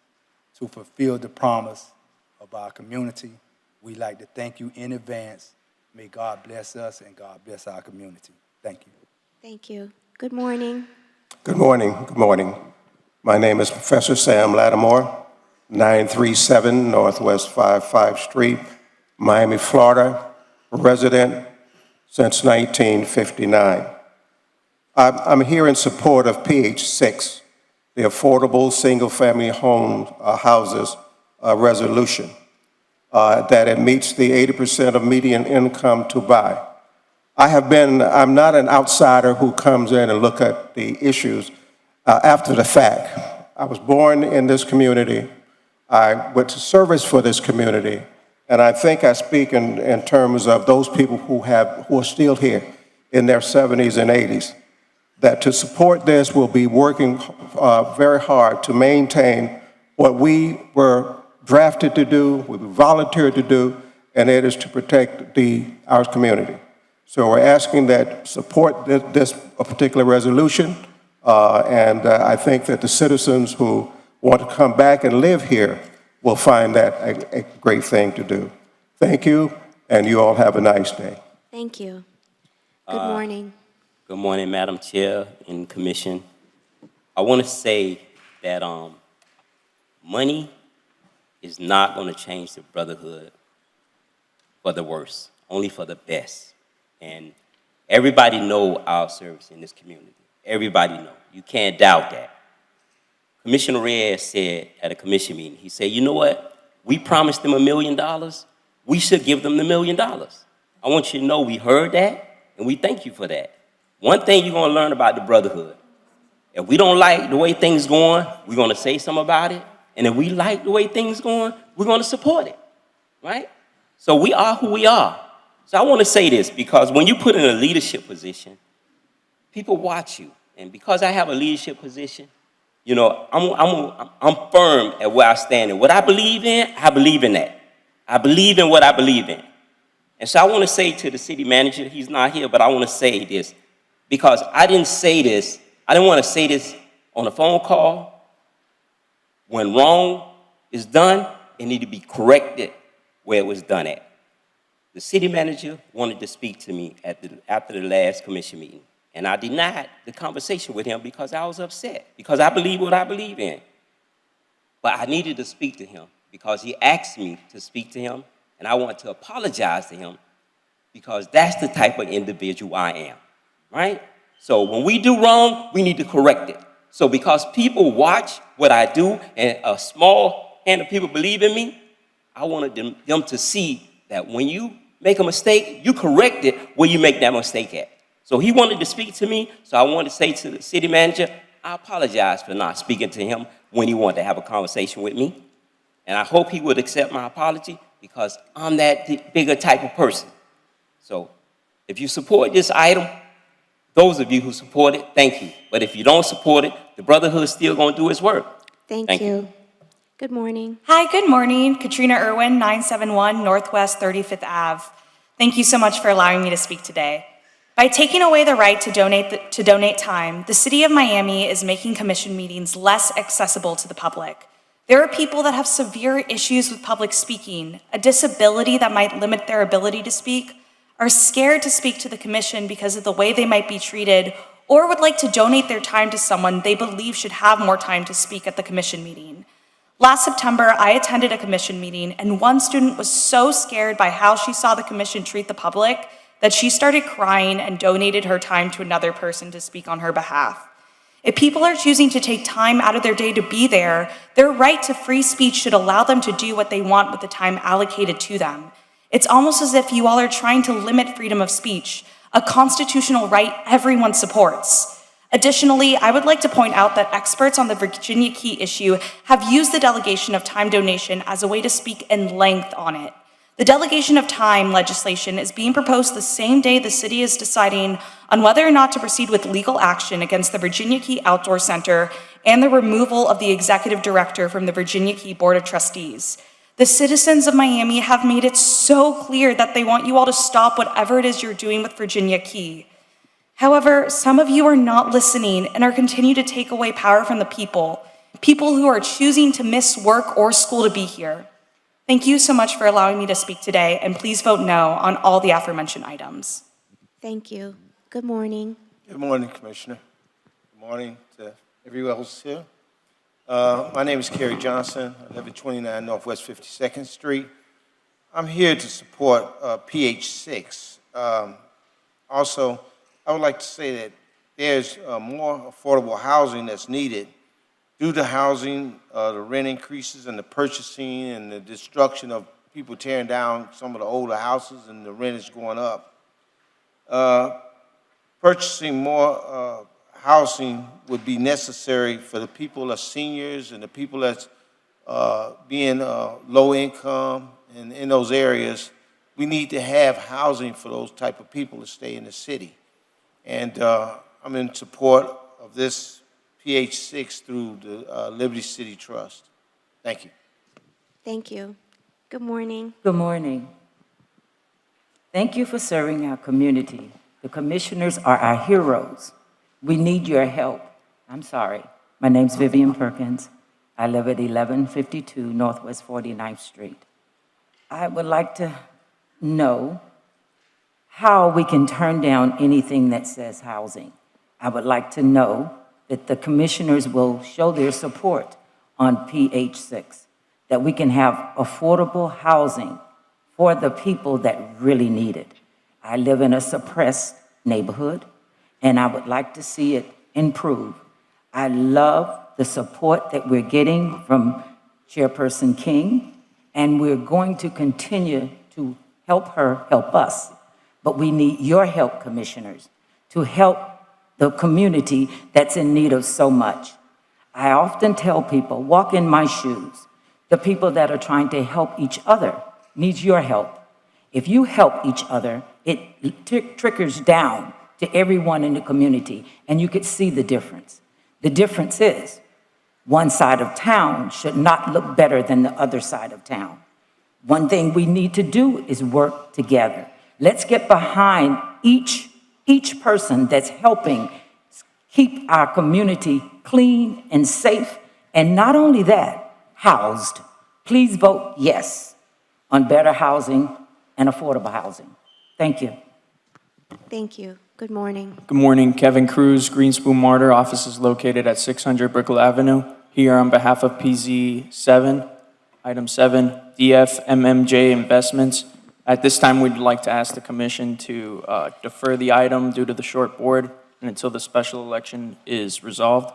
to fulfill the promise of our community. We'd like to thank you in advance. May God bless us and God bless our community. Thank you. Thank you. Good morning. Good morning. Good morning. My name is Professor Sam Lattimore, 937 Northwest 55 Street, Miami, Florida, resident since 1959. I'm here in support of PH 6, the Affordable Single-Family Houses Resolution, that it meets the 80% of median income to buy. I'm not an outsider who comes in and look at the issues after the fact. I was born in this community. I went to service for this community. And I think I speak in terms of those people who are still here in their 70s and 80s, that to support this, we'll be working very hard to maintain what we were drafted to do, we volunteered to do, and it is to protect our community. So we're asking that support this particular resolution, and I think that the citizens who want to come back and live here will find that a great thing to do. Thank you, and you all have a nice day. Thank you. Good morning. Good morning, Madam Chair and Commission. I want to say that money is not going to change the brotherhood for the worse, only for the best. And everybody know our service in this community. Everybody know. You can't doubt that. Commissioner Reyes said at a commission meeting, he said, you know what? We promised them $1 million. We should give them the $1 million. I want you to know we heard that, and we thank you for that. One thing you're going to learn about the brotherhood, if we don't like the way things going, we're going to say something about it. And if we like the way things going, we're going to support it, right? So we are who we are. So I want to say this, because when you put in a leadership position, people watch you. And because I have a leadership position, you know, I'm firm at where I stand. And what I believe in that. I believe in what I believe in. And so I want to say to the city manager, he's not here, but I want to say this, because I didn't want to say this on a phone call. When wrong is done, it needs to be corrected where it was done at. The city manager wanted to speak to me after the last commission meeting. And I denied the conversation with him because I was upset, because I believe what I believe in. But I needed to speak to him because he asked me to speak to him, and I want to apologize to him because that's the type of individual I am, right? So when we do wrong, we need to correct it. So because people watch what I do and a small hand of people believe in me, I wanted them to see that when you make a mistake, you correct it where you make that mistake at. So he wanted to speak to me, so I wanted to say to the city manager, I apologize for not speaking to him when he wanted to have a conversation with me. And I hope he would accept my apology because I'm that bigger type of person. So if you support this item, those of you who support it, thank you. But if you don't support it, the brotherhood is still going to do its work. Thank you. Good morning. Hi, good morning. Katrina Irwin, 971 Northwest 35th Ave. Thank you so much for allowing me to speak today. By taking away the right to donate time, the City of Miami is making commission meetings less accessible to the public. There are people that have severe issues with public speaking, a disability that might limit their ability to speak, are scared to speak to the commission because of the way they might be treated, or would like to donate their time to someone they believe should have more time to speak at the commission meeting. Last September, I attended a commission meeting, and one student was so scared by how she saw the commission treat the public that she started crying and donated her time to another person to speak on her behalf. If people are choosing to take time out of their day to be there, their right to free speech should allow them to do what they want with the time allocated to them. It's almost as if you all are trying to limit freedom of speech, a constitutional right everyone supports. Additionally, I would like to point out that experts on the Virginia Key issue have used the delegation of time donation as a way to speak in length on it. The delegation of time legislation is being proposed the same day the city is deciding on whether or not to proceed with legal action against the Virginia Key Outdoor Center and the removal of the executive director from the Virginia Key Board of Trustees. The citizens of Miami have made it so clear that they want you all to stop whatever it is you're doing with Virginia Key. However, some of you are not listening and are continuing to take away power from the people who are choosing to miss work or school to be here. Thank you so much for allowing me to speak today, and please vote no on all the aforementioned items. Thank you. Good morning. Good morning, Commissioner. Good morning to everyone else here. My name is Kerry Johnson. I live at 29 Northwest 52nd Street. I'm here to support PH6. Also, I would like to say that there's more affordable housing that's needed due to housing, the rent increases and the purchasing and the destruction of people tearing down some of the older houses and the rent is going up. Purchasing more housing would be necessary for the people that's seniors and the people that's being low income and in those areas. We need to have housing for those type of people to stay in the city. And I'm in support of this PH6 through the Liberty City Trust. Thank you. Thank you. Good morning. Good morning. Thank you for serving our community. The commissioners are our heroes. We need your help. I'm sorry. My name's Vivian Perkins. I live at 1152 Northwest 49th Street. I would like to know how we can turn down anything that says housing. I would like to know that the commissioners will show their support on PH6, that we can have affordable housing for the people that really need it. I live in a suppressed neighborhood, and I would like to see it improve. I love the support that we're getting from Chairperson King, and we're going to continue to help her help us. But we need your help, commissioners, to help the community that's in need of so much. I often tell people, walk in my shoes. The people that are trying to help each other needs your help. If you help each other, it trickles down to everyone in the community, and you could see the difference. The difference is one side of town should not look better than the other side of town. One thing we need to do is work together. Let's get behind each person that's helping keep our community clean and safe, and not only that, housed. Please vote yes on better housing and affordable housing. Thank you. Thank you. Good morning. Good morning, Kevin Cruz, Greenspoon Martyr. Office is located at 600 Brickell Avenue. Here on behalf of PZ7, item 7, DFMMJ Investments. At this time, we'd like to ask the commission to defer the item due to the short board and until the special election is resolved.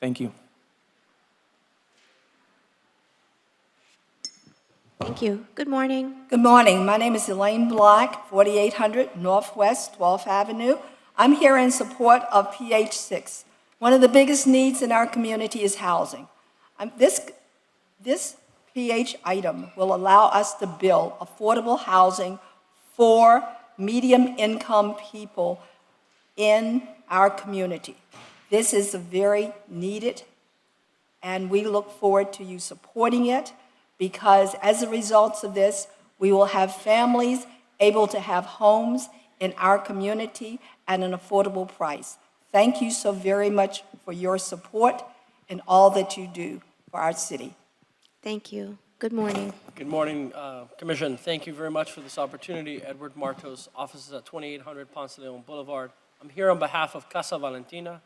Thank you. Thank you. Good morning. Good morning. My name is Elaine Black, 4800 Northwest 12th Avenue. I'm here in support of PH6. One of the biggest needs in our community is housing. This PH item will allow us to build affordable housing for medium-income people in our community. This is very needed, and we look forward to you supporting it, because as a result of this, we will have families able to have homes in our community at an affordable price. Thank you so very much for your support and all that you do for our city. Thank you. Good morning. Good morning, Commission. Thank you very much for this opportunity. Edward Martos, offices at 2800 Ponce de Leon Boulevard. I'm here on behalf of Casa Valentina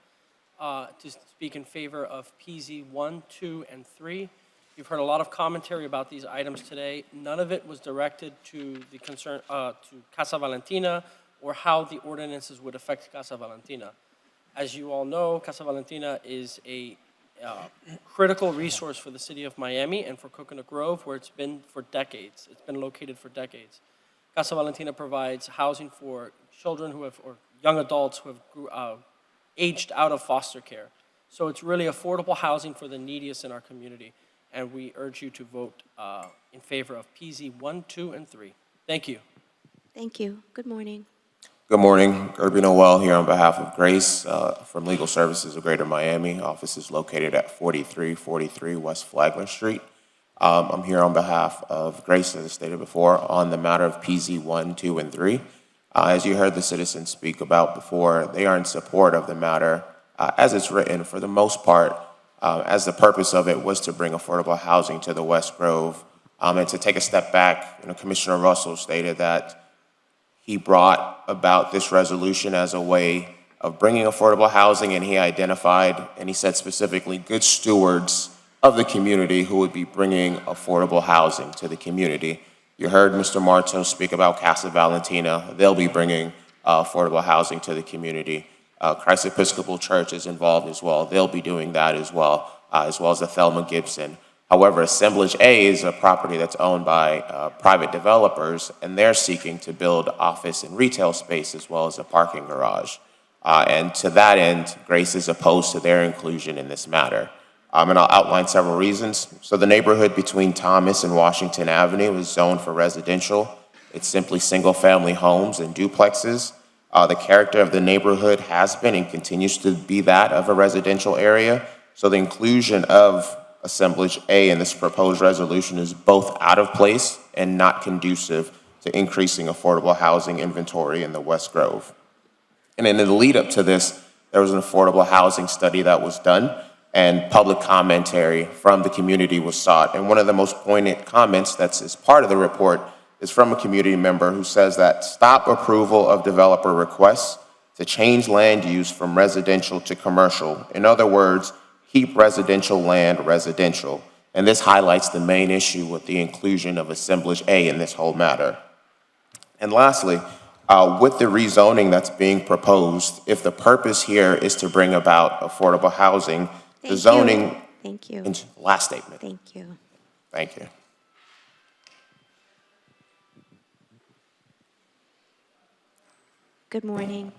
to speak in favor of PZ 1, 2, and 3. You've heard a lot of commentary about these items today. None of it was directed to the concern to Casa Valentina or how the ordinances would affect Casa Valentina. As you all know, Casa Valentina is a critical resource for the city of Miami and for Coconut Grove, where it's been for decades. It's been located for decades. Casa Valentina provides housing for children who have, or young adults who have aged out of foster care. So it's really affordable housing for the neediest in our community, and we urge you to vote in favor of PZ 1, 2, and 3. Thank you. Thank you. Good morning. Good morning. Irby Noel here on behalf of Grace from Legal Services of Greater Miami. Office is located at 4343 West Flagler Street. I'm here on behalf of Grace, as I stated before, on the matter of PZ 1, 2, and 3. As you heard the citizens speak about before, they are in support of the matter as it's written for the most part, as the purpose of it was to bring affordable housing to the West Grove. And to take a step back, Commissioner Russell stated that he brought about this resolution as a way of bringing affordable housing, and he identified, and he said specifically, good stewards of the community who would be bringing affordable housing to the community. You heard Mr. Marto speak about Casa Valentina. They'll be bringing affordable housing to the community. Christ Episcopal Church is involved as well. They'll be doing that as well as the Thelma Gibson. However, Assemblage A is a property that's owned by private developers, and they're seeking to build office and retail space as well as a parking garage. And to that end, Grace is opposed to their inclusion in this matter. And I'll outline several reasons. So the neighborhood between Thomas and Washington Avenue is zoned for residential. It's simply single-family homes and duplexes. The character of the neighborhood has been and continues to be that of a residential area. So the inclusion of Assemblage A in this proposed resolution is both out of place and not conducive to increasing affordable housing inventory in the West Grove. And in the lead up to this, there was an affordable housing study that was done, and public commentary from the community was sought. And one of the most poignant comments that's as part of the report is from a community member who says that stop approval of developer requests to change land use from residential to commercial. In other words, keep residential land residential. And this highlights the main issue with the inclusion of Assemblage A in this whole matter. And lastly, with the rezoning that's being proposed, if the purpose here is to bring about affordable housing, the zoning. Thank you. Last statement. Thank you. Thank you. Good morning.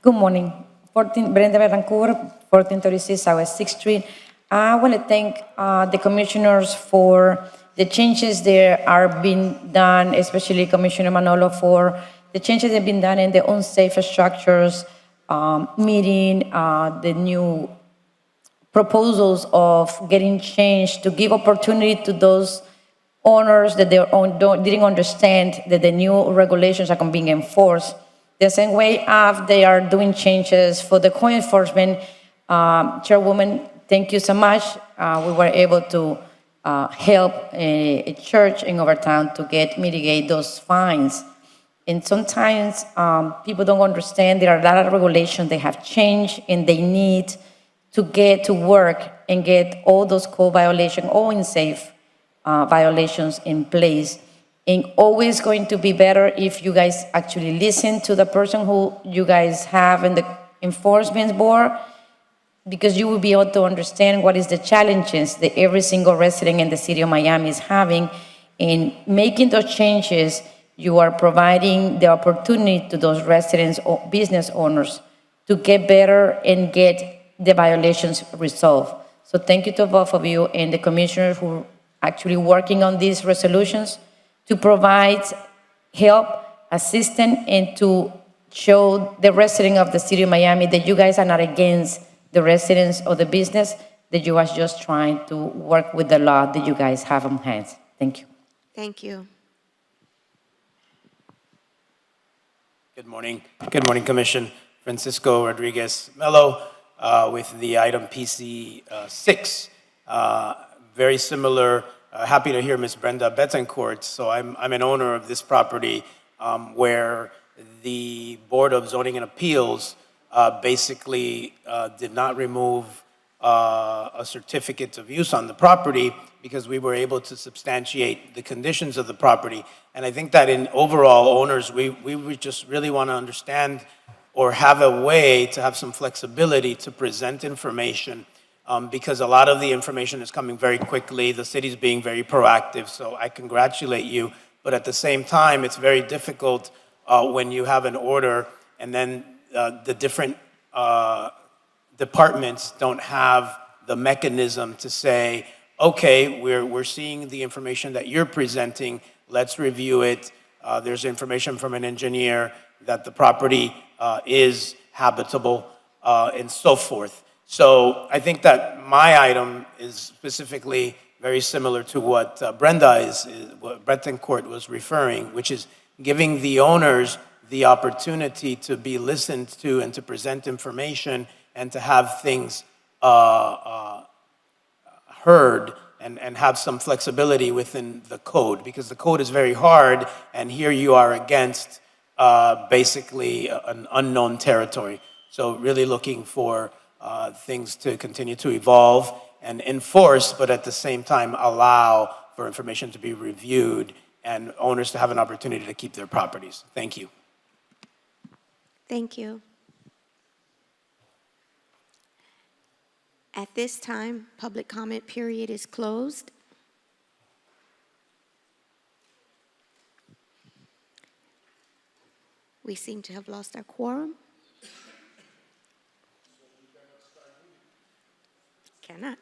Good morning. Brenda Betancourt, 1436 Southwest 6th Street. I want to thank the commissioners for the changes that are being done, especially Commissioner Manolo, for the changes that have been done in the unsafe structures, meeting the new proposals of getting changed to give opportunity to those owners that didn't understand that the new regulations are being enforced. The same way they are doing changes for the co-enforcement. Chairwoman, thank you so much. We were able to help a church in our town to mitigate those fines. And sometimes people don't understand there are a lot of regulations they have changed, and they need to get to work and get all those code violations, all unsafe violations in place. And always going to be better if you guys actually listen to the person who you guys have in the enforcement board, because you will be able to understand what is the challenges that every single resident in the city of Miami is having. In making those changes, you are providing the opportunity to those residents or business owners to get better and get the violations resolved. So thank you to both of you and the commissioners who are actually working on these resolutions to provide help, assistance, and to show the residents of the city of Miami that you guys are not against the residents or the business, that you are just trying to work with the law that you guys have on hands. Thank you. Thank you. Good morning. Good morning, Commission. Francisco Rodriguez Mello with the item PC 6. Very similar happy to hear Ms. Brenda Betancourt. So I'm an owner of this property where the Board of Zoning and Appeals basically did not remove a certificate of use on the property because we were able to substantiate the conditions of the property. And I think that in overall owners, we would just really want to understand or have a way to have some flexibility to present information because a lot of the information is coming very quickly. The city's being very proactive, so I congratulate you. But at the same time, it's very difficult when you have an order and then the different departments don't have the mechanism to say, okay, we're seeing the information that you're presenting, let's review it. There's information from an engineer that the property is habitable and so forth. So I think that my item is specifically very similar to what what Betancourt was referring, which is giving the owners the opportunity to be listened to and to present information and to have things heard and have some flexibility within the code, because the code is very hard, and here you are against basically an unknown territory. So really looking for things to continue to evolve and enforce, but at the same time allow for information to be reviewed and owners to have an opportunity to keep their properties. Thank you. Thank you. At this time, public comment period is closed. We seem to have lost our quorum. Cannot.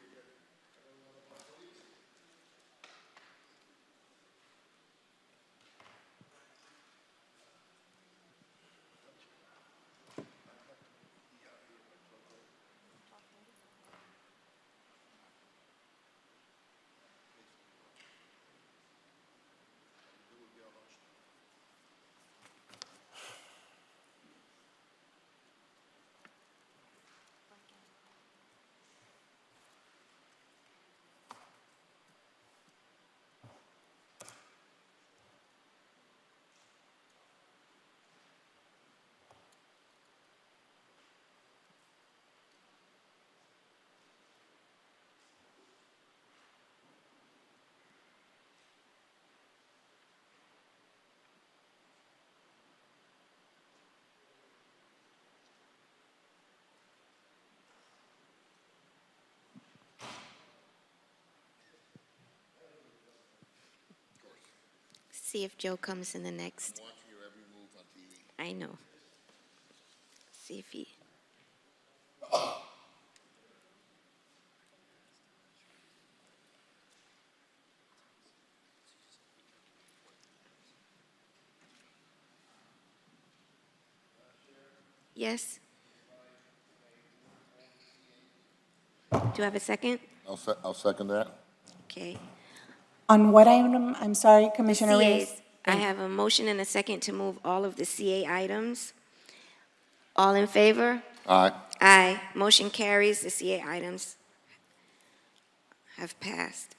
See if Joe comes in the next. I know. See if he. Yes? Do you have a second? I'll second that. Okay. On what item? I'm sorry, Commissioner Reyes. CAs. I have a motion and a second to move all of the CA items. All in favor? Aye. Aye. Motion carries. The CA items have passed.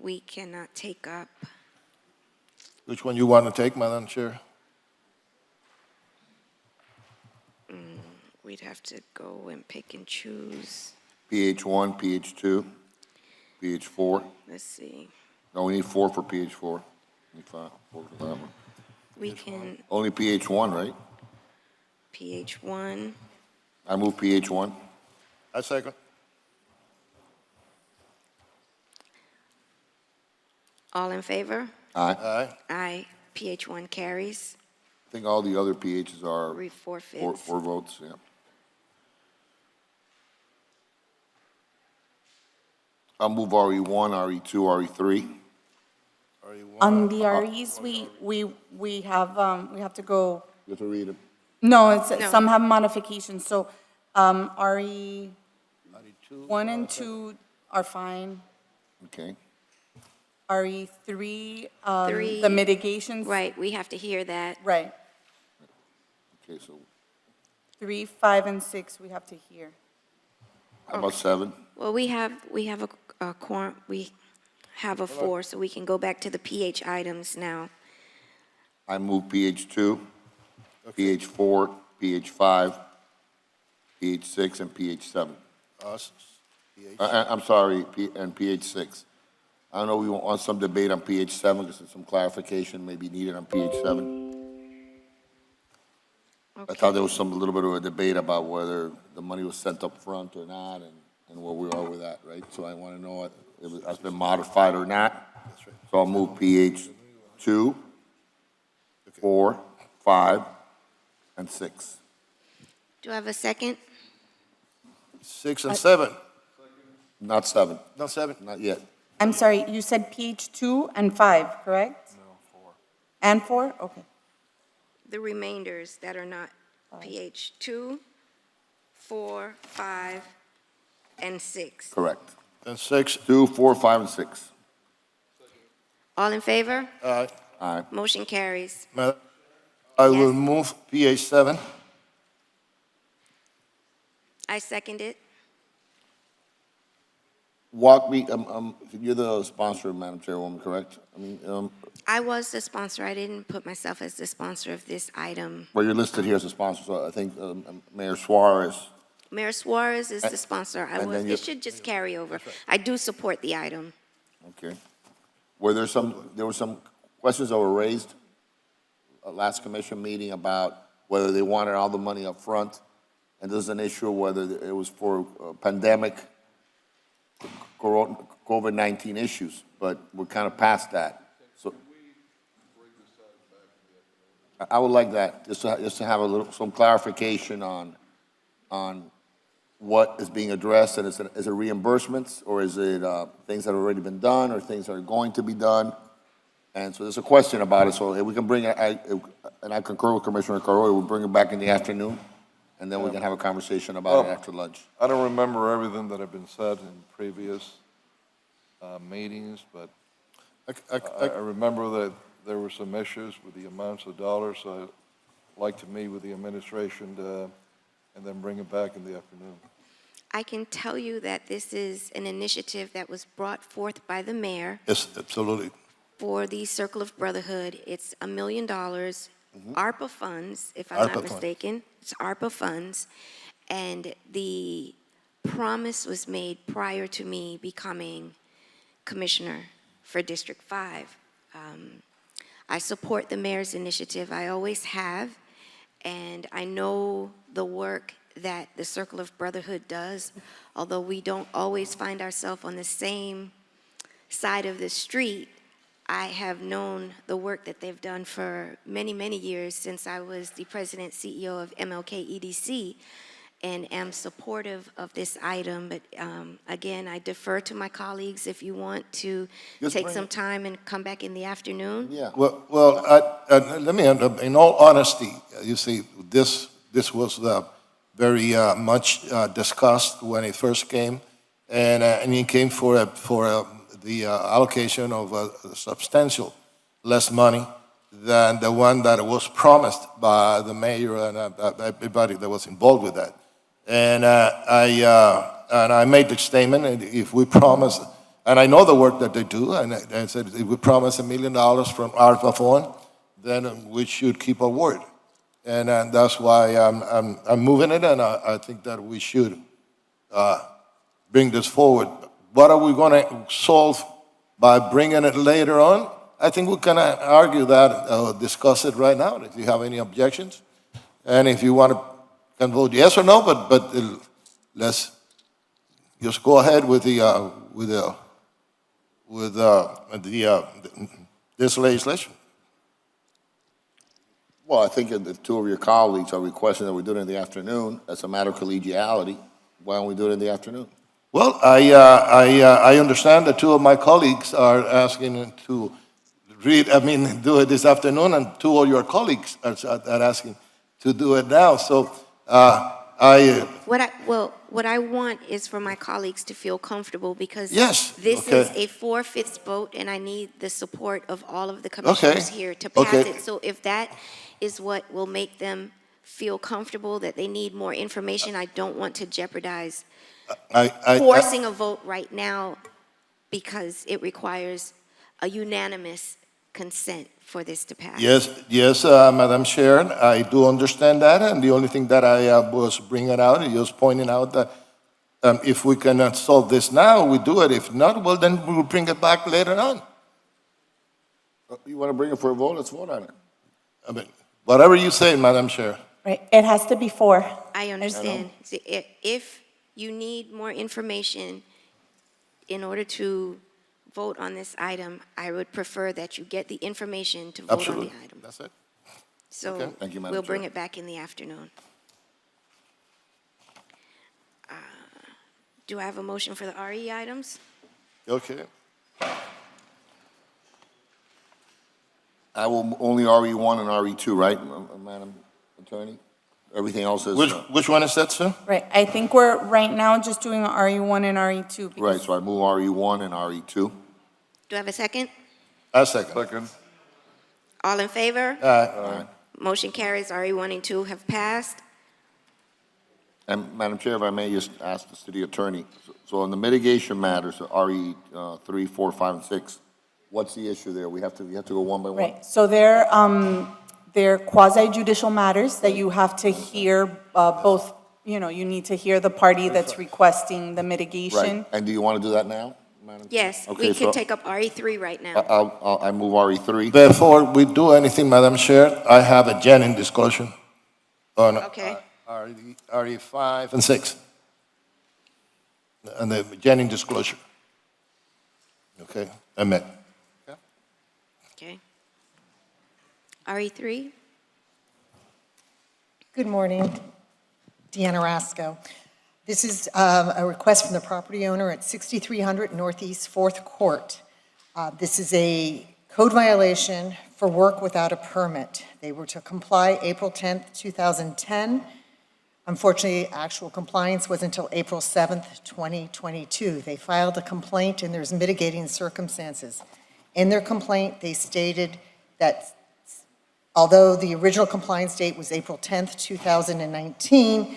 We cannot take up. Which one you want to take, Madam Chair? We'd have to go and pick and choose. PH1, PH2, PH4. Let's see. No, we need 4 for PH4. We need 4 for that one. We can, Only PH1, right? PH1. I move PH1. I second. All in favor? Aye. Aye. Aye. PH1 carries. I think all the other PHs are Three four-fifths. four votes, yeah. I'll move RE1, RE2, RE3. On the REs, we have to go, You have to read it. no, it's, No. some have modifications, so, RE 1 and 2 are fine. Okay. RE 3, Three. the mitigations. Right, we have to hear that. Right. Okay, so 3, 5, and 6, we have to hear. How about 7? Well, we have a quorum, we have a 4, so we can go back to the PH items now. I move PH 2, PH 4, PH 5, PH 6, and PH 7. I'm sorry, and PH 6. I don't know, we want some debate on PH 7, because some clarification may be needed on PH 7. I thought there was a little bit of a debate about whether the money was sent up front or not, and where we are with that, right? So I want to know if it has been modified or not. So I'll move PH 2, 4, 5, and 6. Do I have a second? 6 and 7. Not 7. No, 7? Not yet. I'm sorry, you said PH 2 and 5, correct? No, 4. And 4? Okay. The remainders that are not PH 2, 4, 5, and 6. Correct. And 6? 2, 4, 5, and 6. All in favor? Aye. Aye. Motion carries. Madam, I will Yes. move PH 7. I second it. Walk me, you're the sponsor, Madam Chairwoman, correct? I mean, I was the sponsor. I didn't put myself as the sponsor of this item. well, you're listed here as a sponsor, so I think Mayor Suarez. Mayor Suarez is the sponsor. and then you- It should just carry over. I do support the item. Okay. There were some questions that were raised at last commission meeting about whether they wanted all the money up front, and there's an issue of whether it was for pandemic, COVID-19 issues, but we're kind of past that. So I would like that, just to have some clarification on what is being addressed, and is it reimbursements, or is it things that have already been done, or things that are going to be done? And so there's a question about it, so if we can bring it, and I concur with Commissioner Carroy, we'll bring it back in the afternoon, and then we can have a conversation about it after lunch. I don't remember everything that had been said in previous meetings, but I remember that there were some issues with the amounts of dollars, so I'd like to meet with the administration and then bring it back in the afternoon. I can tell you that this is an initiative that was brought forth by the mayor Yes, absolutely. for the Circle of Brotherhood. It's $1 million, ARPA funds, if I'm ARPA not fund. mistaken. It's ARPA funds. And the promise was made prior to me becoming commissioner for District 5. I support the mayor's initiative. I always have. And I know the work that the Circle of Brotherhood does, although we don't always find ourselves on the same side of the street. I have known the work that they've done for many, many years since I was the president CEO of MLK EDC, and am supportive of this item. But again, I defer to my colleagues if you want to Just take bring some it. time and come back in the afternoon. Yeah. Well, let me, in all honesty, you see, this was very much discussed when it first came, and it came for the allocation of substantial less money than the one that was promised by the mayor and everybody that was involved with that. And I made the statement, and if we promise, and I know the work that they do, and I said, if we promise $1 million from ARPA fund, then we should keep our word. And that's why I'm moving it, and I think that we should bring this forward. What are we going to solve by bringing it later on? I think we can argue that, discuss it right now, if you have any objections. And if you want to, can vote yes or no, but let's just go ahead with this legislation. Well, I think if the two of your colleagues are requesting that we do it in the afternoon, as a matter of collegiality, why don't we do it in the afternoon? Well, I understand that two of my colleagues are asking to do it this afternoon, and two of your colleagues are asking to do it now. So What I want is for my colleagues to feel comfortable, because Yes, this okay. is a 4/5 vote, and I need the support of all of the commissioners here to pass okay. it. So if that is what will make them feel comfortable, that they need more information, I don't want to jeopardize forcing a vote right now because it requires a unanimous consent for this to pass. Yes, Madam Chair, I do understand that, and the only thing that I was bringing out is just pointing out that if we cannot solve this now, we do it. If not, well, then we will bring it back later on. You want to bring it for a vote? Let's vote on it. I mean, whatever you say, Madam Chair. Right, it has to be 4. I understand. See, if you need more information in order to vote on this item, I would prefer that you get the information to vote on Absolutely. the item. That's it. So Okay. Thank you, Madam we'll bring Chair. it back in the afternoon. Do I have a motion for the RE items? Okay. I will only RE1 and RE2, right, Madam Attorney? Everything else is... Which one is that, sir? Right, I think we're right now just doing RE1 and RE2. because- Right, so I move RE1 and RE2. Do I have a second? A second. Second. All in favor? Aye. Motion carries. RE1 and 2 have passed. And Madam Chair, if I may just ask the city attorney, so on the mitigation matters, RE3, 4, 5, and 6, what's the issue there? We have to go one by one? Right, so they're quasi-judicial matters that you have to hear both, you need to hear the party that's requesting the mitigation. Right, and do you want to do that now, Madam? Yes, Okay, we can so take up RE3 right now. I move RE3. Before we do anything, Madam Chair, I have a genuine discussion on Okay. RE5 and 6. And the genuine disclosure. Okay, amen. Okay. RE3? Good morning, Deanna Rasco. This is a request from the property owner at 6300 Northeast 4th Court. This is a code violation for work without a permit. They were to comply April 10th, 2010. Unfortunately, actual compliance was until April 7th, 2022. They filed a complaint and there's mitigating circumstances. In their complaint, they stated that although the original compliance date was April 10th, 2019,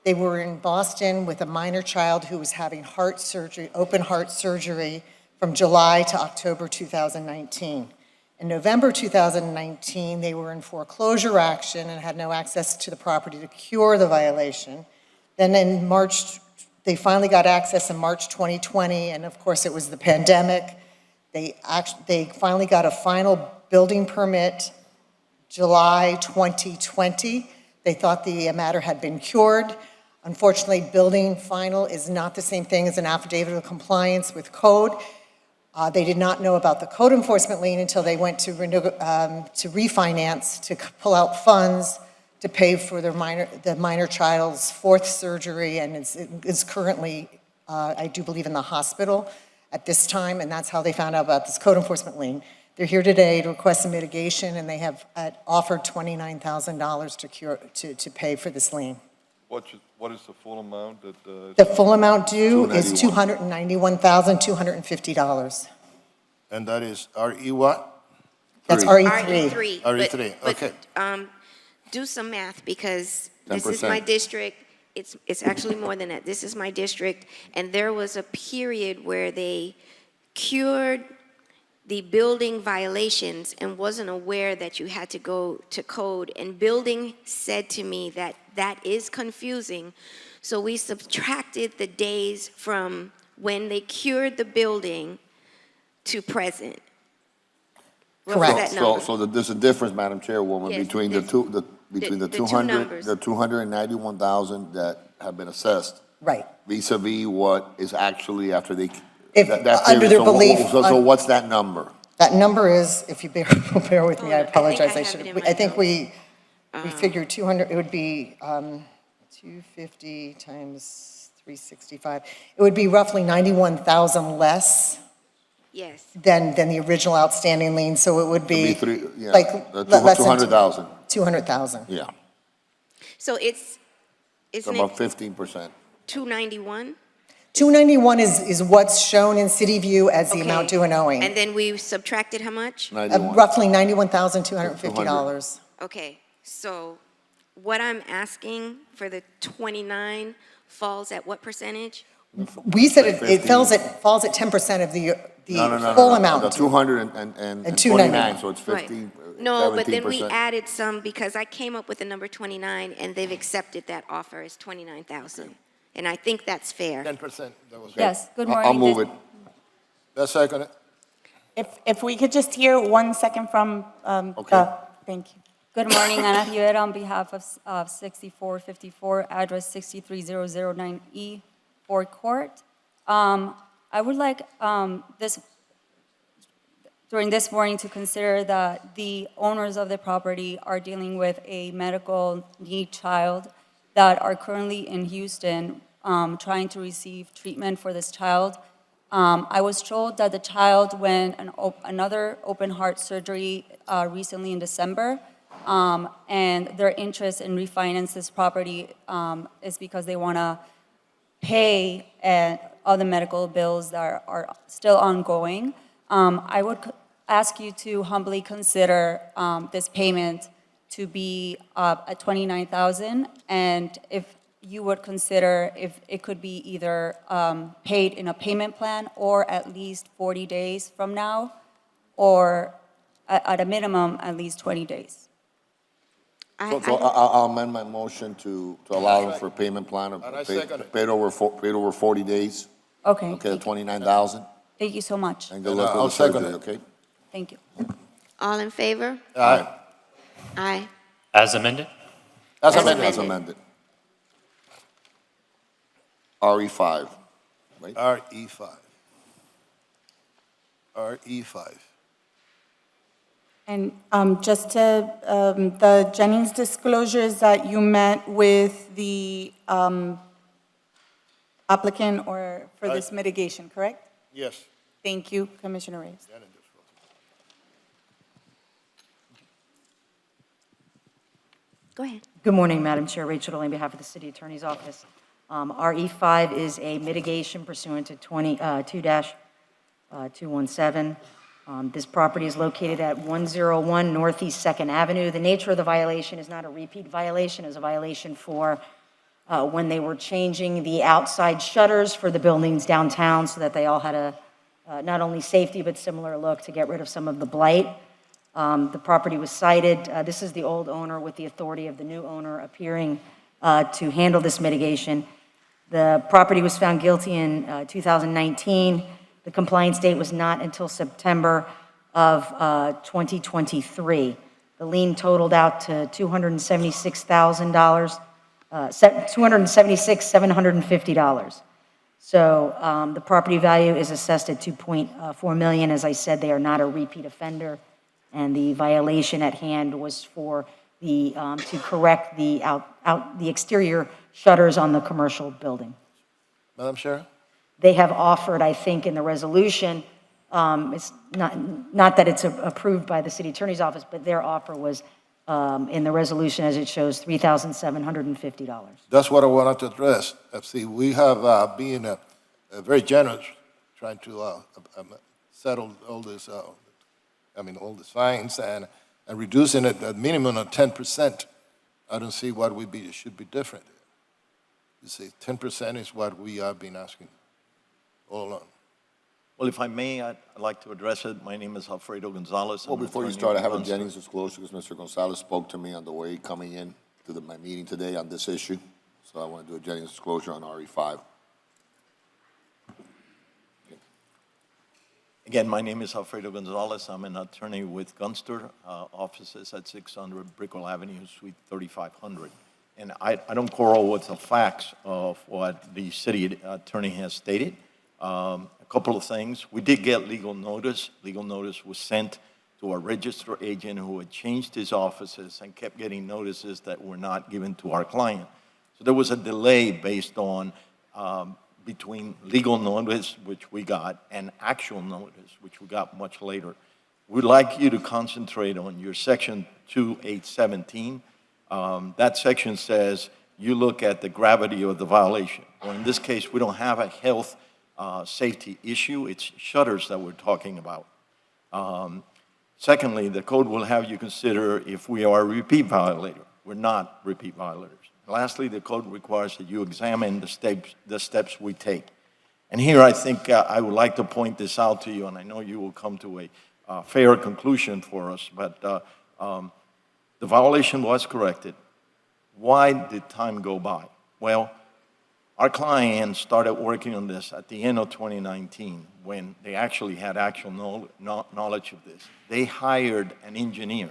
they were in Boston with a minor child who was having heart surgery, open heart surgery from July to October 2019. In November 2019, they were in foreclosure action and had no access to the property to cure the violation. Then in March, they finally got access in March 2020, and of course it was the pandemic. They finally got a final building permit July 2020. They thought the matter had been cured. Unfortunately, building final is not the same thing as an affidavit of compliance with code. They did not know about the code enforcement lien until they went to refinance, to pull out funds to pay for the minor child's 4th surgery, and is currently, I do believe, in the hospital at this time, and that's how they found out about this code enforcement lien. They're here today to request a mitigation, and they have offered $29,000 to pay for this lien. What is the full amount that? The full amount due is $291,250. And that is RE what? That's RE3. RE3, okay. Do some math, because this is 10%. my district. It's actually more than that. This is my district, and there was a period where they cured the building violations and wasn't aware that you had to go to code. And building said to me that that is confusing. So we subtracted the days from when they cured the building to present. What was that number? So there's a difference, Madam Chairwoman, Yes, between the the two 200, numbers. the 291,000 that have been assessed Right. vis-à-vis what is actually after they. If, that under period. their So belief. So what's that number? That number is, if you bear with me, I apologize. I have it in my I think notes. we figured 200, it would be 250 times 365. It would be roughly 91,000 less Yes. than the original outstanding lien, so it would be like less than 200,000. 200,000. Yeah, So it's isn't about it 15%. 291? 291 is what's shown in City View as the amount due and owing. And then we subtracted how much? Roughly $91,250. Okay, so what I'm asking for the 29 falls at what percentage? We said it falls at 10% of the full amount. The 229, 299. so it's Right. 15, No, but then we 17%. added some because I came up with the number 29 and they've accepted that offer as 29,000. And I think that's fair. 10%, that was. Yes, good I'll morning. move it. That's second. If we could just hear 1 second from, Okay. thank you. Good morning, Ana Rivera on behalf of 6454, address 63009E, Ford Court. I would like during this morning to consider that the owners of the property are dealing with a medical need child that are currently in Houston trying to receive treatment for this child. I was told that the child went another open heart surgery recently in December, and their interest in refinance this property is because they want to pay all the medical bills that are still ongoing. I would ask you to humbly consider this payment to be at $29,000, and if you would consider if it could be either paid in a payment plan or at least 40 days from now, or at a minimum, at least 20 days. So I'll amend my motion to allow them for payment plan of And I second it. paid over 40 days. Okay. Okay, the 29,000. Thank you so much. And good luck I'll with the second surgery, it. okay? Thank you. All in favor? Aye. Aye. As amended? As As amended. As amended. amended. RE5. Right? RE5. RE5. And just to, the Jennings disclosures that you met with the applicant or for this mitigation, correct? Yes. Thank you, Commissioner Reyes. Go ahead. Good morning, Madam Chair. Rachel Dole on behalf of the City Attorney's Office. RE5 is a mitigation pursuant to 2-217. This property is located at 101 Northeast 2nd Avenue. The nature of the violation is not a repeat violation. It was a violation for when they were changing the outside shutters for the buildings downtown so that they all had a not only safety but similar look to get rid of some of the blight. The property was cited. This is the old owner with the authority of the new owner appearing to handle this mitigation. The property was found guilty in 2019. The compliance date was not until September of 2023. The lien totaled out to $276,000, $276,750. So the property value is assessed at $2.4 million. As I said, they are not a repeat offender, and the violation at hand was for the to correct the the exterior shutters on the commercial building. Madam Chair? They have offered, I think, in the resolution, it's not that it's approved by the City Attorney's Office, but their offer was in the resolution, as it shows, $3,750. That's what I wanted to address. See, we have been very generous trying to settle all this, all these fines and reducing it at minimum of 10%. I don't see what should be different. You see, 10% is what we have been asking all along. Well, if I may, I'd like to address it. My name is Alfredo Gonzalez. Well, I'm an before you attorney start, I in have a Gunston. Jennings disclosure because Mr. Gonzalez spoke to me on the way coming in to my meeting today on this issue. So I want to do a Jennings disclosure on RE5. Again, my name is Alfredo Gonzalez. I'm an attorney with Gunster, offices at 600 Brickell Avenue, Suite 3500. And I don't quarrel with the facts of what the city attorney has stated. A couple of things. We did get legal notice. Legal notice was sent to a registered agent who had changed his offices and kept getting notices that were not given to our client. So there was a delay based on between legal notice, which we got, and actual notice, which we got much later. We'd like you to concentrate on your section 2817. That section says you look at the gravity of the violation. Well, in this case, we don't have a health safety issue. It's shutters that we're talking about. Secondly, the code will have you consider if we are a repeat violator. We're not repeat violators. Lastly, the code requires that you examine the steps we take. And here, I think I would like to point this out to you, and I know you will come to a fair conclusion for us, but the violation was corrected. Why did time go by? Well, our client started working on this at the end of 2019, when they actually had actual knowledge of this. They hired an engineer.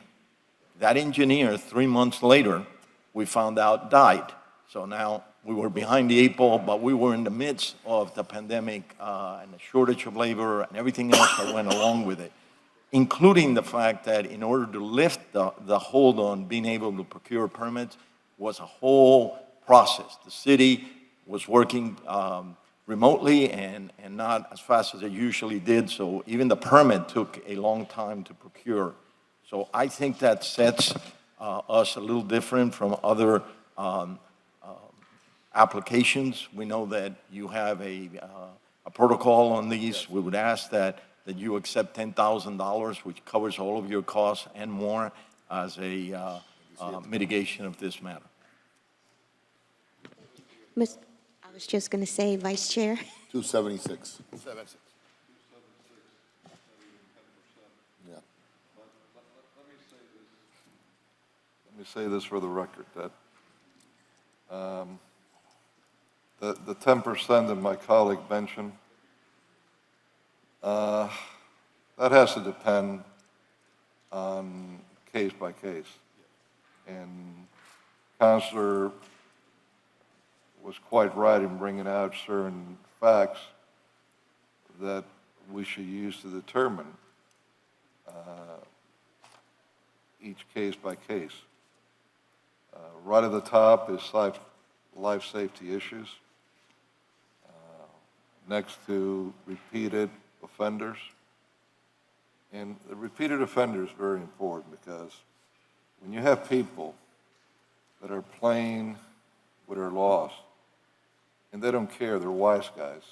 That engineer, 3 months later, we found out died. So now we were behind the 8 ball, but we were in the midst of the pandemic and the shortage of labor and everything else that went along with it, including the fact that in order to lift the hold on being able to procure permits was a whole process. The city was working remotely and not as fast as it usually did, so even the permit took a long time to procure. So I think that sets us a little different from other applications. We know that you have a protocol on these. We would ask that you accept $10,000, which covers all of your costs and more as a mitigation of this matter. I was just going to say, Vice Chair. 276. Yeah. Let me say this for the record, that the 10% that my colleague mentioned, that has to depend on case by case. And Counselor was quite right in bringing out certain facts that we should use to determine each case by case. Right at the top is life safety issues. Next to repeated offenders. And the repeated offender is very important, because when you have people that are playing with their laws, and they don't care, they're wise guys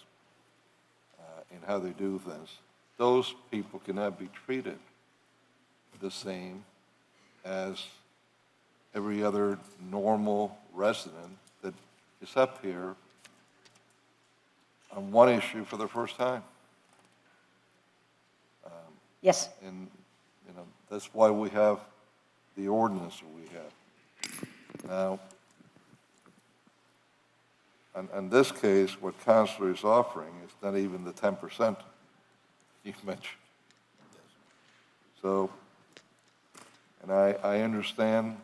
in how they do things, those people cannot be treated the same as every other normal resident that is up here on one issue for the first time. Yes. And, you know, that's why we have the ordinance that we have. Now, in this case, what Counselor is offering is not even the 10% you mentioned. So, and I understand,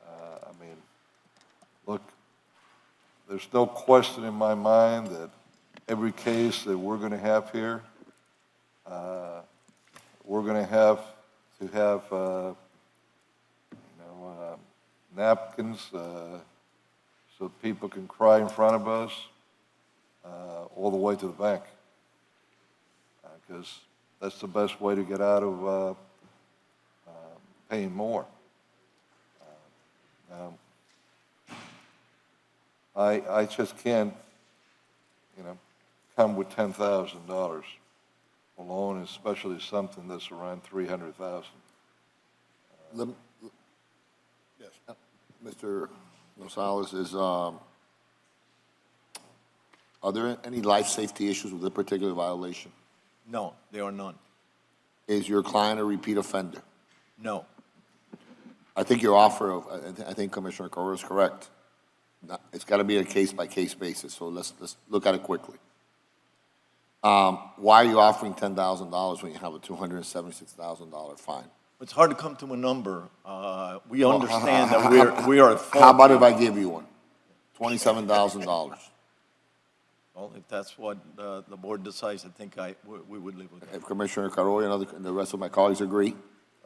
I mean, look, there's no question in my mind that every case that we're going to have here, we're going to have napkins so people can cry in front of us all the way to the bank, because that's the best way to get out of paying more. I just can't, you know, come with $10,000 alone, especially something that's around $300,000. Yes. Mr. Gonzalez, are there any life safety issues with this particular violation? No, there are none. Is your client a repeat offender? No. I think your offer of, I think Commissioner Carrera is correct. It's got to be a case-by-case basis, so let's look at it quickly. Why are you offering $10,000 when you have a $276,000 fine? It's hard to come to a number. We understand that we are. How about if I give you one? $27,000. Well, if that's what the board decides, I think we would live with that. If Commissioner Carrera and the rest of my colleagues agree?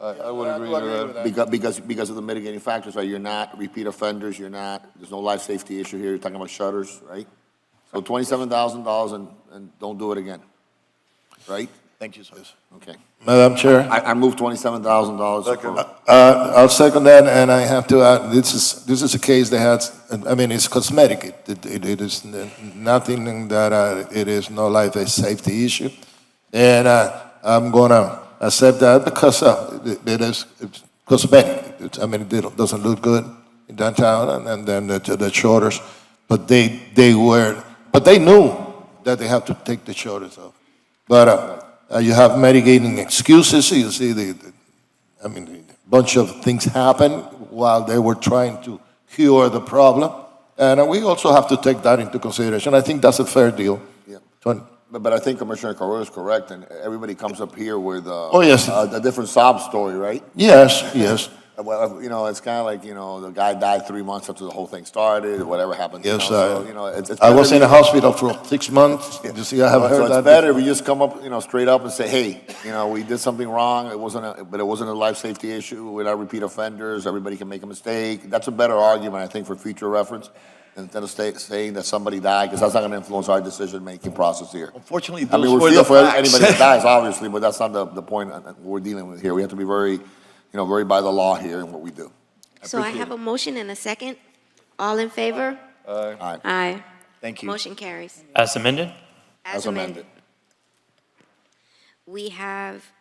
I would agree with that. Because of the mitigating factors, right? You're not repeat offenders, there's no life safety issue here, you're talking about shutters, right? So $27,000 and don't do it again, right? Thank you, sir. Okay. Madam Chair? I move $27,000. I'll second that, and I have to add, this is a case that has, I mean, it's cosmetic. It is nothing that it is no life safety issue. And I'm going to accept that because it's cosmetic. I mean, it doesn't look good. downtown, and then the shoulders. But they knew that they have to take the shoulders off. But you have mitigating excuses. You see a bunch of things happen while they were trying to cure the problem. And we also have to take that into consideration. I think that's a fair deal. Yeah. So, But I think Commissioner Carrero is correct, and everybody comes up here with yes. a different sob story, right? yes, yes. Well, it's kind of like, the guy died 3 months after the whole thing started, or whatever happened. Yes, so, it's I better was in if a you- hospital for 6 months. You see, I have heard So that. it's better if you just come up, straight up and say, hey, we did something wrong, but it wasn't a life safety issue, we're not repeat offenders, everybody can make a mistake. That's a better argument, I think, for future reference, instead of saying that somebody died, because that's not gonna influence our decision-making process here. Unfortunately, I mean, those we were feel the for facts. anybody that dies, obviously, but that's not the point we're dealing with here. We have to be very, very by the law here in what we do. So I have a motion and a second. All in favor? Aye. Aye. Thank you. Motion carries. As amended? As amended. We have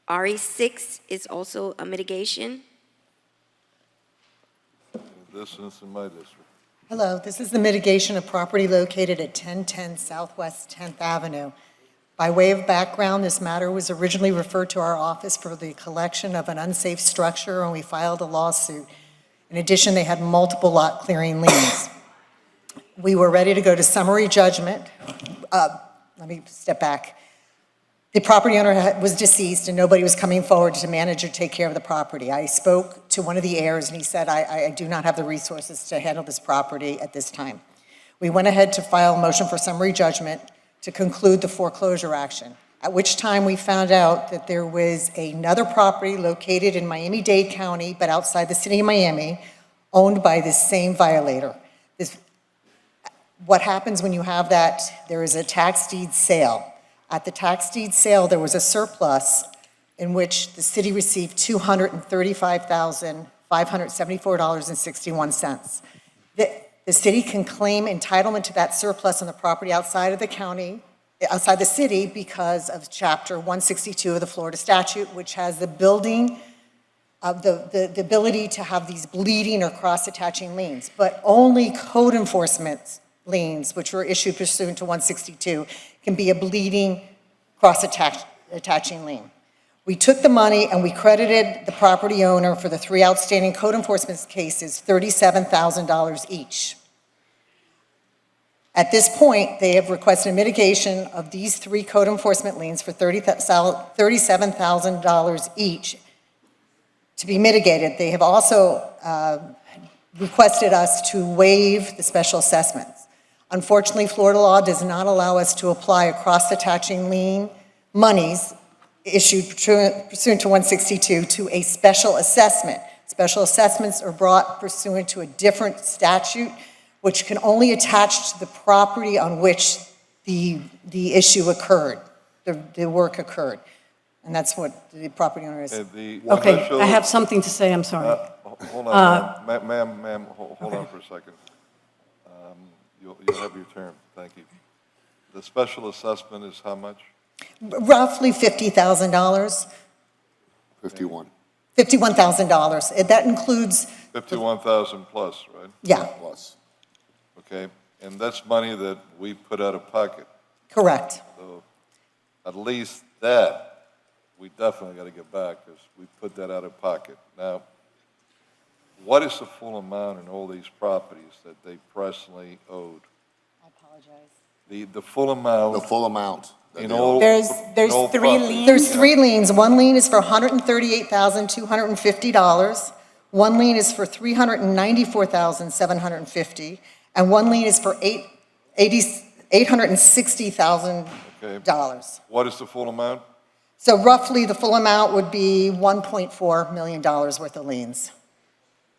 RE6 is also a mitigation. This is in my district. Hello, this is the mitigation of property located at 1010 Southwest 10th Avenue. By way of background, this matter was originally referred to our office for the collection of an unsafe structure, and we filed a lawsuit. In addition, they had multiple lot clearing liens. We were ready to go to summary judgment. Let me step back. The property owner was deceased, and nobody was coming forward to manage or take care of the property. I spoke to one of the heirs, and he said, I do not have the resources to handle this property at this time. We went ahead to file a motion for summary judgment to conclude the foreclosure action, at which time we found out that there was another property located in Miami-Dade County, but outside the city of Miami, owned by this same violator. What happens when you have that? There is a tax deed sale. At the tax deed sale, there was a surplus in which the city received $235,574.61. The city can claim entitlement to that surplus on the property outside of the county, outside the city, because of Chapter 162 of the Florida statute, which has the building of the ability to have these bleeding or cross-attaching liens. But only code enforcement liens, which were issued pursuant to 162, can be a bleeding cross-attaching lien. We took the money and we credited the property owner for the 3 outstanding code enforcement cases $37,000 each. At this point, they have requested a mitigation of these 3 code enforcement liens for $37,000 each to be mitigated. They have also requested us to waive the special assessments. Unfortunately, Florida law does not allow us to apply a cross-attaching lien monies issued pursuant to 162 to a special assessment. Special assessments are brought pursuant to a different statute, which can only attach to the property on which the issue occurred, the work occurred. And that's what the property owner is. Okay, I have something to say, I'm sorry. Hold on, ma'am, hold on for a second. You'll have your turn, thank you. The special assessment is how much? Roughly $50,000. 51. $51,000. That includes. 51,000 plus, right? Yeah. Plus. Okay, and that's money that we put out of pocket. Correct. So at least that, we definitely got to get back because we put that out of pocket. Now, what is the full amount in all these properties that they personally owed? I apologize. The full amount. The full amount. In all. There's in all 3 properties. liens. There's 3 liens. One lien is for $138,250. One lien is for $394,750. And one lien is for $860,000. Okay. What is the full amount? So roughly the full amount would be $1.4 million worth of liens.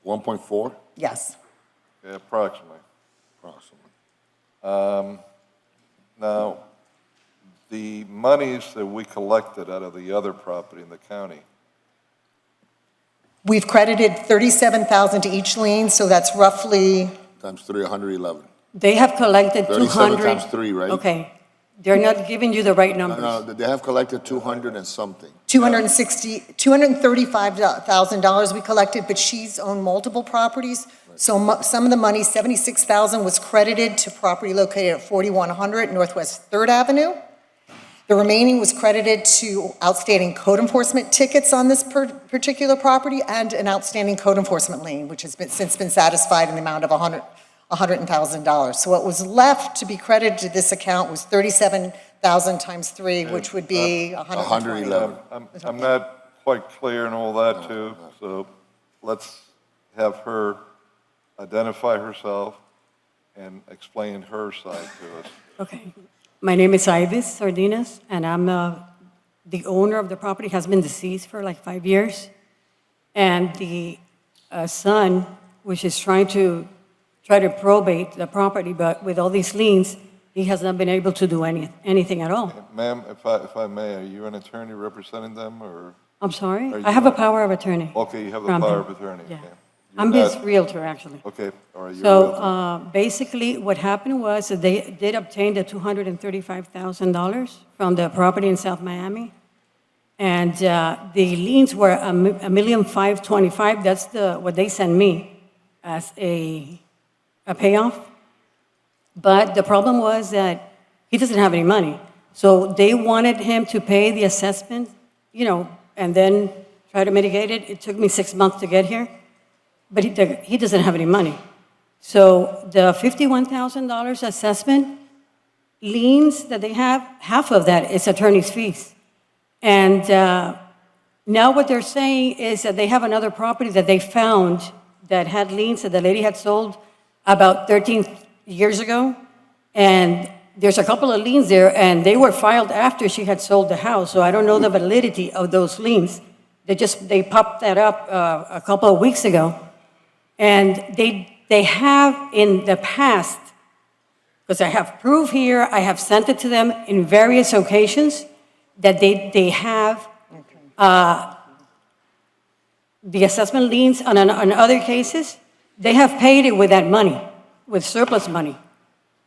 1.4? Yes. Yeah, approximately. Now, the monies that we collected out of the other property in the county, We've credited $37,000 to each lien, so that's roughly. Times 3, 111. They have collected 200. 37 times 3, right? Okay. They're not giving you the right No, numbers. no, they have collected 200 and something. $235,000 we collected, but she's owned multiple properties. So some of the money, $76,000, was credited to property located at 4100 Northwest 3rd Avenue. The remaining was credited to outstanding code enforcement tickets on this particular property and an outstanding code enforcement lien, which has since been satisfied in the amount of $100,000. So what was left to be credited to this account was 37,000 times 3, which would be 120. 111. I'm not quite clear in all that too, so let's have her identify herself and explain her side to us. Okay. My name is Ibis Sardinas, and I'm the owner of the property, has been deceased for like 5 years. And the son, which is trying to probate the property, but with all these liens, he has not been able to do anything at all. Ma'am, if I may, are you an attorney representing them, or? I'm sorry? Are you I have a not? power of attorney. Okay, you have the from power him. of attorney. Yeah. okay. I'm You're his not- realtor, actually. Okay, all right. you're a So realtor. basically, what happened was that they did obtain the $235,000 from the property in South Miami. And the liens were $1,525,000. That's what they sent me as a payoff. But the problem was that he doesn't have any money. So they wanted him to pay the assessment, and then try to mitigate it. It took me 6 months to get here. But he doesn't have any money. So the $51,000 assessment liens that they have, half of that is attorney's fees. And now what they're saying is that they have another property that they found that had liens that the lady had sold about 13 years ago. And there's a couple of liens there, and they were filed after she had sold the house. So I don't know the validity of those liens. They popped that up a couple of weeks ago. And they have in the past, because I have proof here, I have sent it to them in various occasions, that they have the assessment liens on other cases. They have paid it with that money, with surplus money.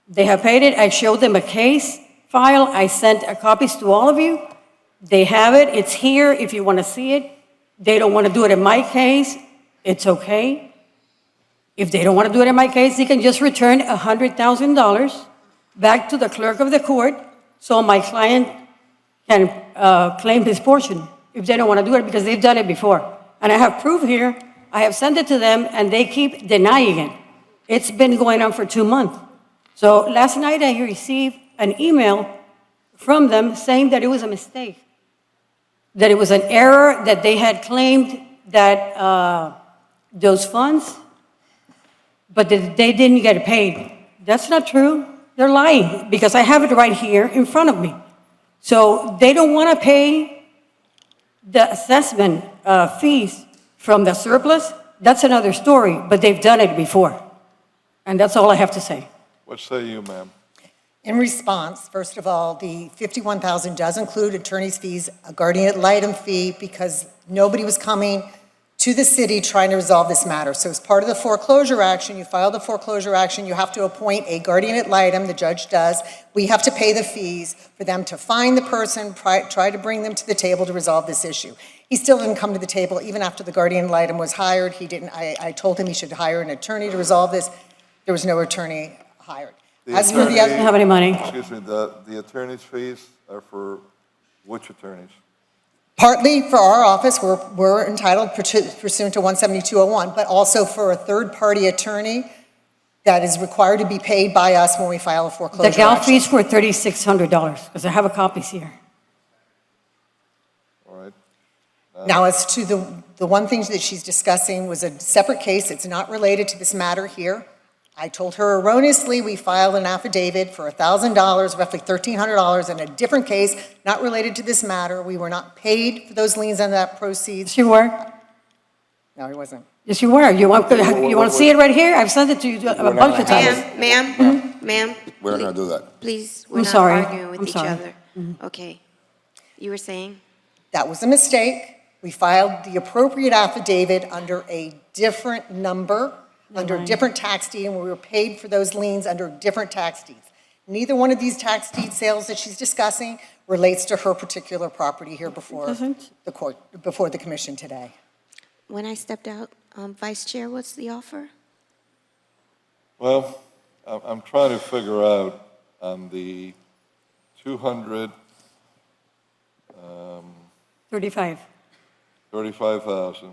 They have paid it. I showed them a case file. I sent copies to all of you. They have it. It's here if you want to see it. They don't want to do it in my case. It's okay. If they don't want to do it in my case, they can just return $100,000 back to the clerk of the court so my client can claim his portion if they don't want to do it, because they've done it before. And I have proof here. I have sent it to them, and they keep denying it. It's been going on for 2 months. So last night I received an email from them saying that it was a mistake, that it was an error, that they had claimed that those funds, but that they didn't get paid. That's not true. They're lying, because I have it right here in front of me. So they don't want to pay the assessment fees from the surplus. That's another story, but they've done it before. And that's all I have to say. What say you, ma'am? In response, first of all, the $51,000 does include attorney's fees, a guardian ad litem fee, because nobody was coming to the city trying to resolve this matter. So as part of the foreclosure action, you file the foreclosure action, you have to appoint a guardian ad litem, the judge does. We have to pay the fees for them to find the person, try to bring them to the table to resolve this issue. He still didn't come to the table even after the guardian ad litem was hired. He didn't. I told him he should hire an attorney to resolve this. There was no attorney hired. As for the other, have any money. Excuse me, the attorney's fees are for which attorneys? partly for our office, we're entitled pursuant to 17201, but also for a third-party attorney that is required to be paid by us when we file a foreclosure The gal action. fees were $3,600, because I have a copies here. All right. Now, as to the one thing that she's discussing was a separate case. It's not related to this matter here. I told her erroneously we filed an affidavit for $1,000, roughly $1,300, in a different case, not related to this matter. We were not paid for those liens on that proceeds. You were? No, he wasn't. Yes, you were. You want to see it right here? I've sent it to you a bunch of times. Ma'am, We're not going to do that. please, we're I'm not sorry. arguing with I'm each sorry. other. Okay. You were saying? That was a mistake. We filed the appropriate affidavit under a different number, under a different tax deed, and we were paid for those liens under different tax deeds. Neither one of these tax deed sales that she's discussing relates to her particular property here before doesn't? the court, before the commission today. When I stepped out, Vice Chair, what's the offer? Well, I'm trying to figure out on the 200, 35. 35,000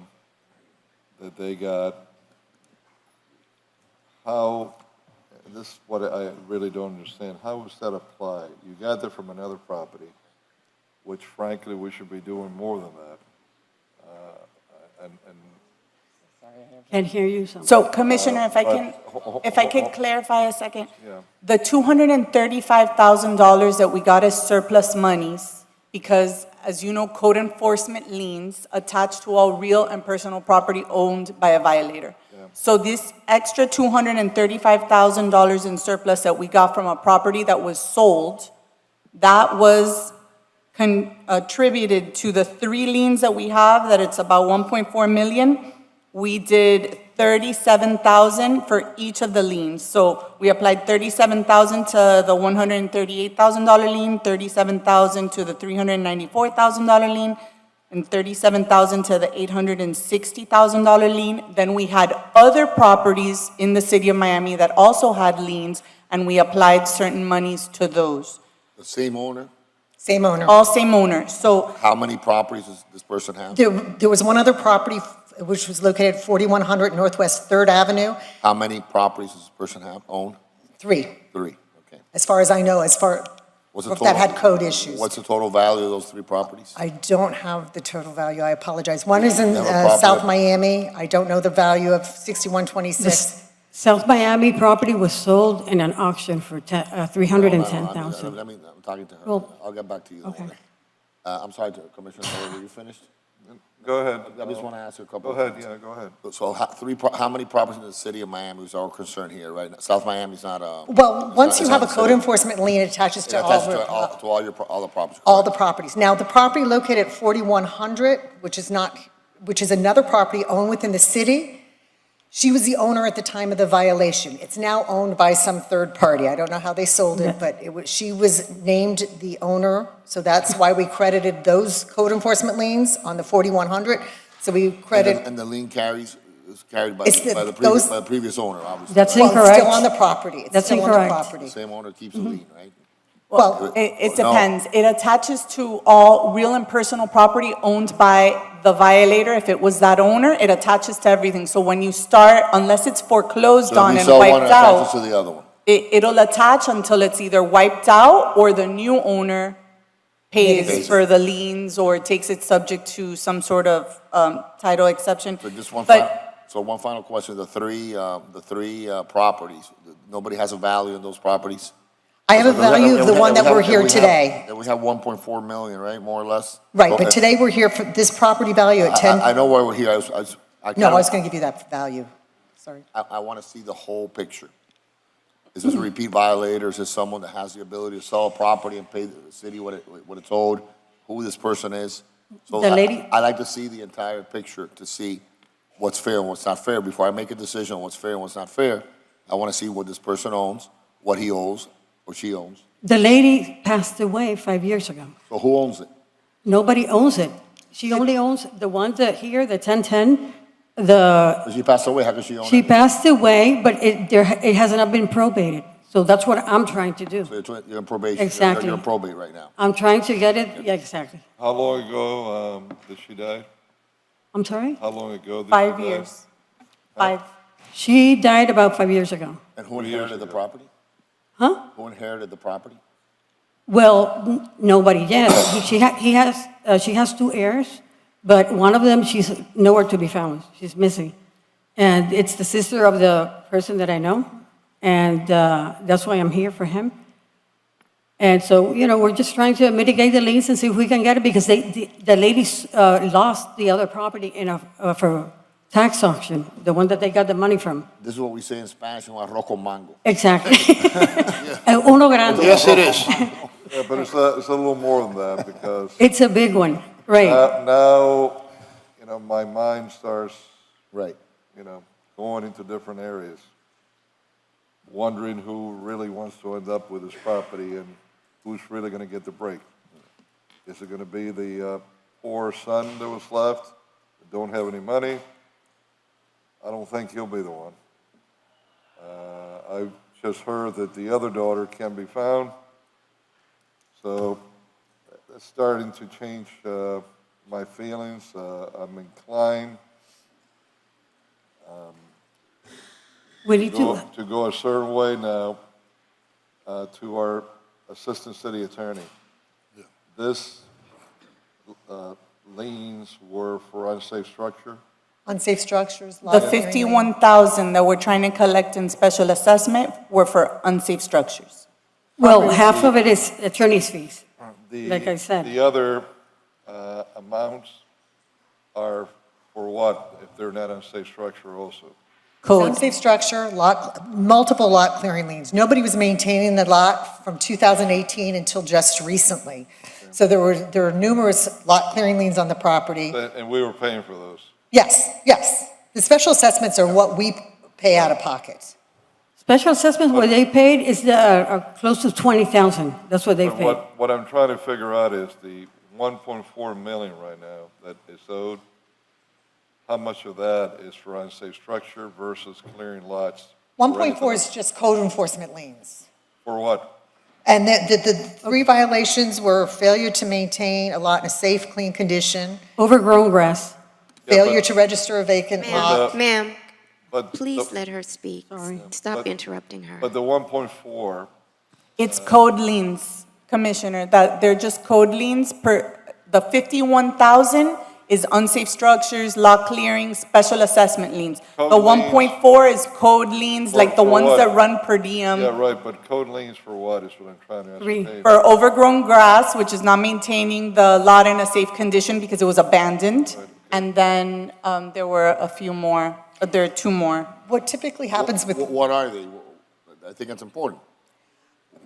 that they got, how, this is what I really don't understand, how was that applied? You got that from another property, which frankly, we should be doing more than that. And Can't hear you, so. So Commissioner, if I could clarify a second. The $235,000 that we got as surplus monies, because as you know, code enforcement liens attach to all real and personal property owned by a violator. So this extra $235,000 in surplus that we got from a property that was sold, that was attributed to the 3 liens that we have, that it's about 1.4 million. We did 37,000 for each of the liens. So we applied 37,000 to the $138,000 lien, 37,000 to the $394,000 lien, and 37,000 to the $860,000 lien. Then we had other properties in the city of Miami that also had liens, and we applied certain monies to those. The same owner? Same owner. All same owner. So How many properties does this person have? There was one other property which was located at 4100 Northwest 3rd Avenue. How many properties does this person have, own? 3, 3, okay. as far as I know, What's the that had code issues. What's the total value of those 3 properties? I don't have the total value, I apologize. One is in You have a property South that- Miami. I don't know the value of 6126. South Miami property was sold in an auction for $310,000. I'm talking to her. Well, I'll get back to you. okay. I'm sorry, Commissioner, were you finished? go ahead. I just want to ask you a couple Go of ahead, things. yeah, go ahead. So how many properties in the city of Miami is our concern here, right? South Miami's not a. Well, once you it's have a not code city. enforcement lien, it attaches It to attaches all to of all the properties. all the properties. Now, the property located at 4100, which is another property owned within the city, she was the owner at the time of the violation. It's now owned by some third party. I don't know how they sold it, but she was named the owner, so that's why we credited those code enforcement liens on the 4100. So we credit. And the lien is carried by It's the previous owner, obviously. That's right? incorrect. It's still on the property. It's That's still on the incorrect. property. The same owner keeps the lien, right? Well, it No. depends. It attaches to all real and personal property owned by the violator. If it was that owner, it attaches to everything. So when you start, unless it's foreclosed So if on we and sell one, it wiped attaches out, to the other one. it'll attach until it's either wiped out or the new owner pays Pays. for the liens or takes it subject to some sort of title exception. So just one But- one final question, the three properties, nobody has a value in those properties? I have a value of the one that we're here today. And we have 1.4 million, right, more or less? Right, Okay. but today we're here for this property value at 10. I know why we're here, No, I was going to give you that value. Sorry. I want to see the whole picture. Is this a repeat violator? Is this someone that has the ability to sell a property and pay the city what it's owed? Who this person is? So The lady- I like to see the entire picture to see what's fair and what's not fair. Before I make a decision on what's fair and what's not fair, I want to see what this person owns, what he owes or she owns. The lady passed away 5 years ago. So who owns it? Nobody owns it. She only owns the ones that here, the 1010, the, She passed away, how can she own she it? passed away, but it has not been probated. So that's what I'm trying to do. So you're in probation. Exactly. You're in probate right now. I'm trying to get it, yeah, exactly. How long ago did she die? I'm sorry? How long ago did she 5 die? years. 5. She died about 5 years ago. And who inherited the property? Huh? Who inherited the property? Well, nobody yet. She has 2 heirs, but one of them, she's nowhere to be found. She's missing. And it's the sister of the person that I know, and that's why I'm here for him. And so, we're just trying to mitigate the liens and see if we can get it, because the ladies lost the other property for tax auction, the one that they got the money from. This is what we say in Spanish, un arroz con mango. Exactly. Uno grande. Yes, it is. Yeah, but it's a little more than that because It's a big one, right? now, my mind starts, Right. going into different areas. wondering who really wants to end up with this property and who's really going to get the break. Is it going to be the poor son that was left, that don't have any money? I don't think he'll be the one. I've just heard that the other daughter can be found. So that's starting to change my feelings. I'm inclined to go a certain way now to our Assistant City Attorney. This liens were for unsafe structure. Unsafe structures, The lot clearing. 51,000 that we're trying to collect in special assessment were for unsafe structures. Well, half of it is attorney's fees. Like I said. The other amounts are for what, if they're not unsafe structure also? Code. Unsafe structure, multiple lot clearing liens. Nobody was maintaining the lot from 2018 until just recently. So there were numerous lot clearing liens on the property. And we were paying for those. Yes, yes. The special assessments are what we pay out of pocket. Special assessments, what they paid is are close to 20,000. That's what they But paid. what I'm trying to figure out is the 1.4 million right now that is owed, how much of that is for unsafe structure versus clearing lots? 1.4 is just code enforcement liens. For what? And the three violations were failure to maintain a lot in a safe, clean condition, Overgrown grass. failure to register a vacant lot. Ma'am, But please let her speak. Stop but- interrupting her. But the 1.4, It's code liens, Commissioner, that they're just code liens per, the 51,000 is unsafe structures, lot clearing, special assessment liens. Code The liens. 1.4 is code liens, like the For ones what? that run per diem. yeah, right, but code liens for what is what I'm trying to Three. ascertain. For overgrown grass, which is not maintaining the lot in a safe condition because it was abandoned. And then there were a few more, there are two more. What typically happens with, What are they? I think that's important.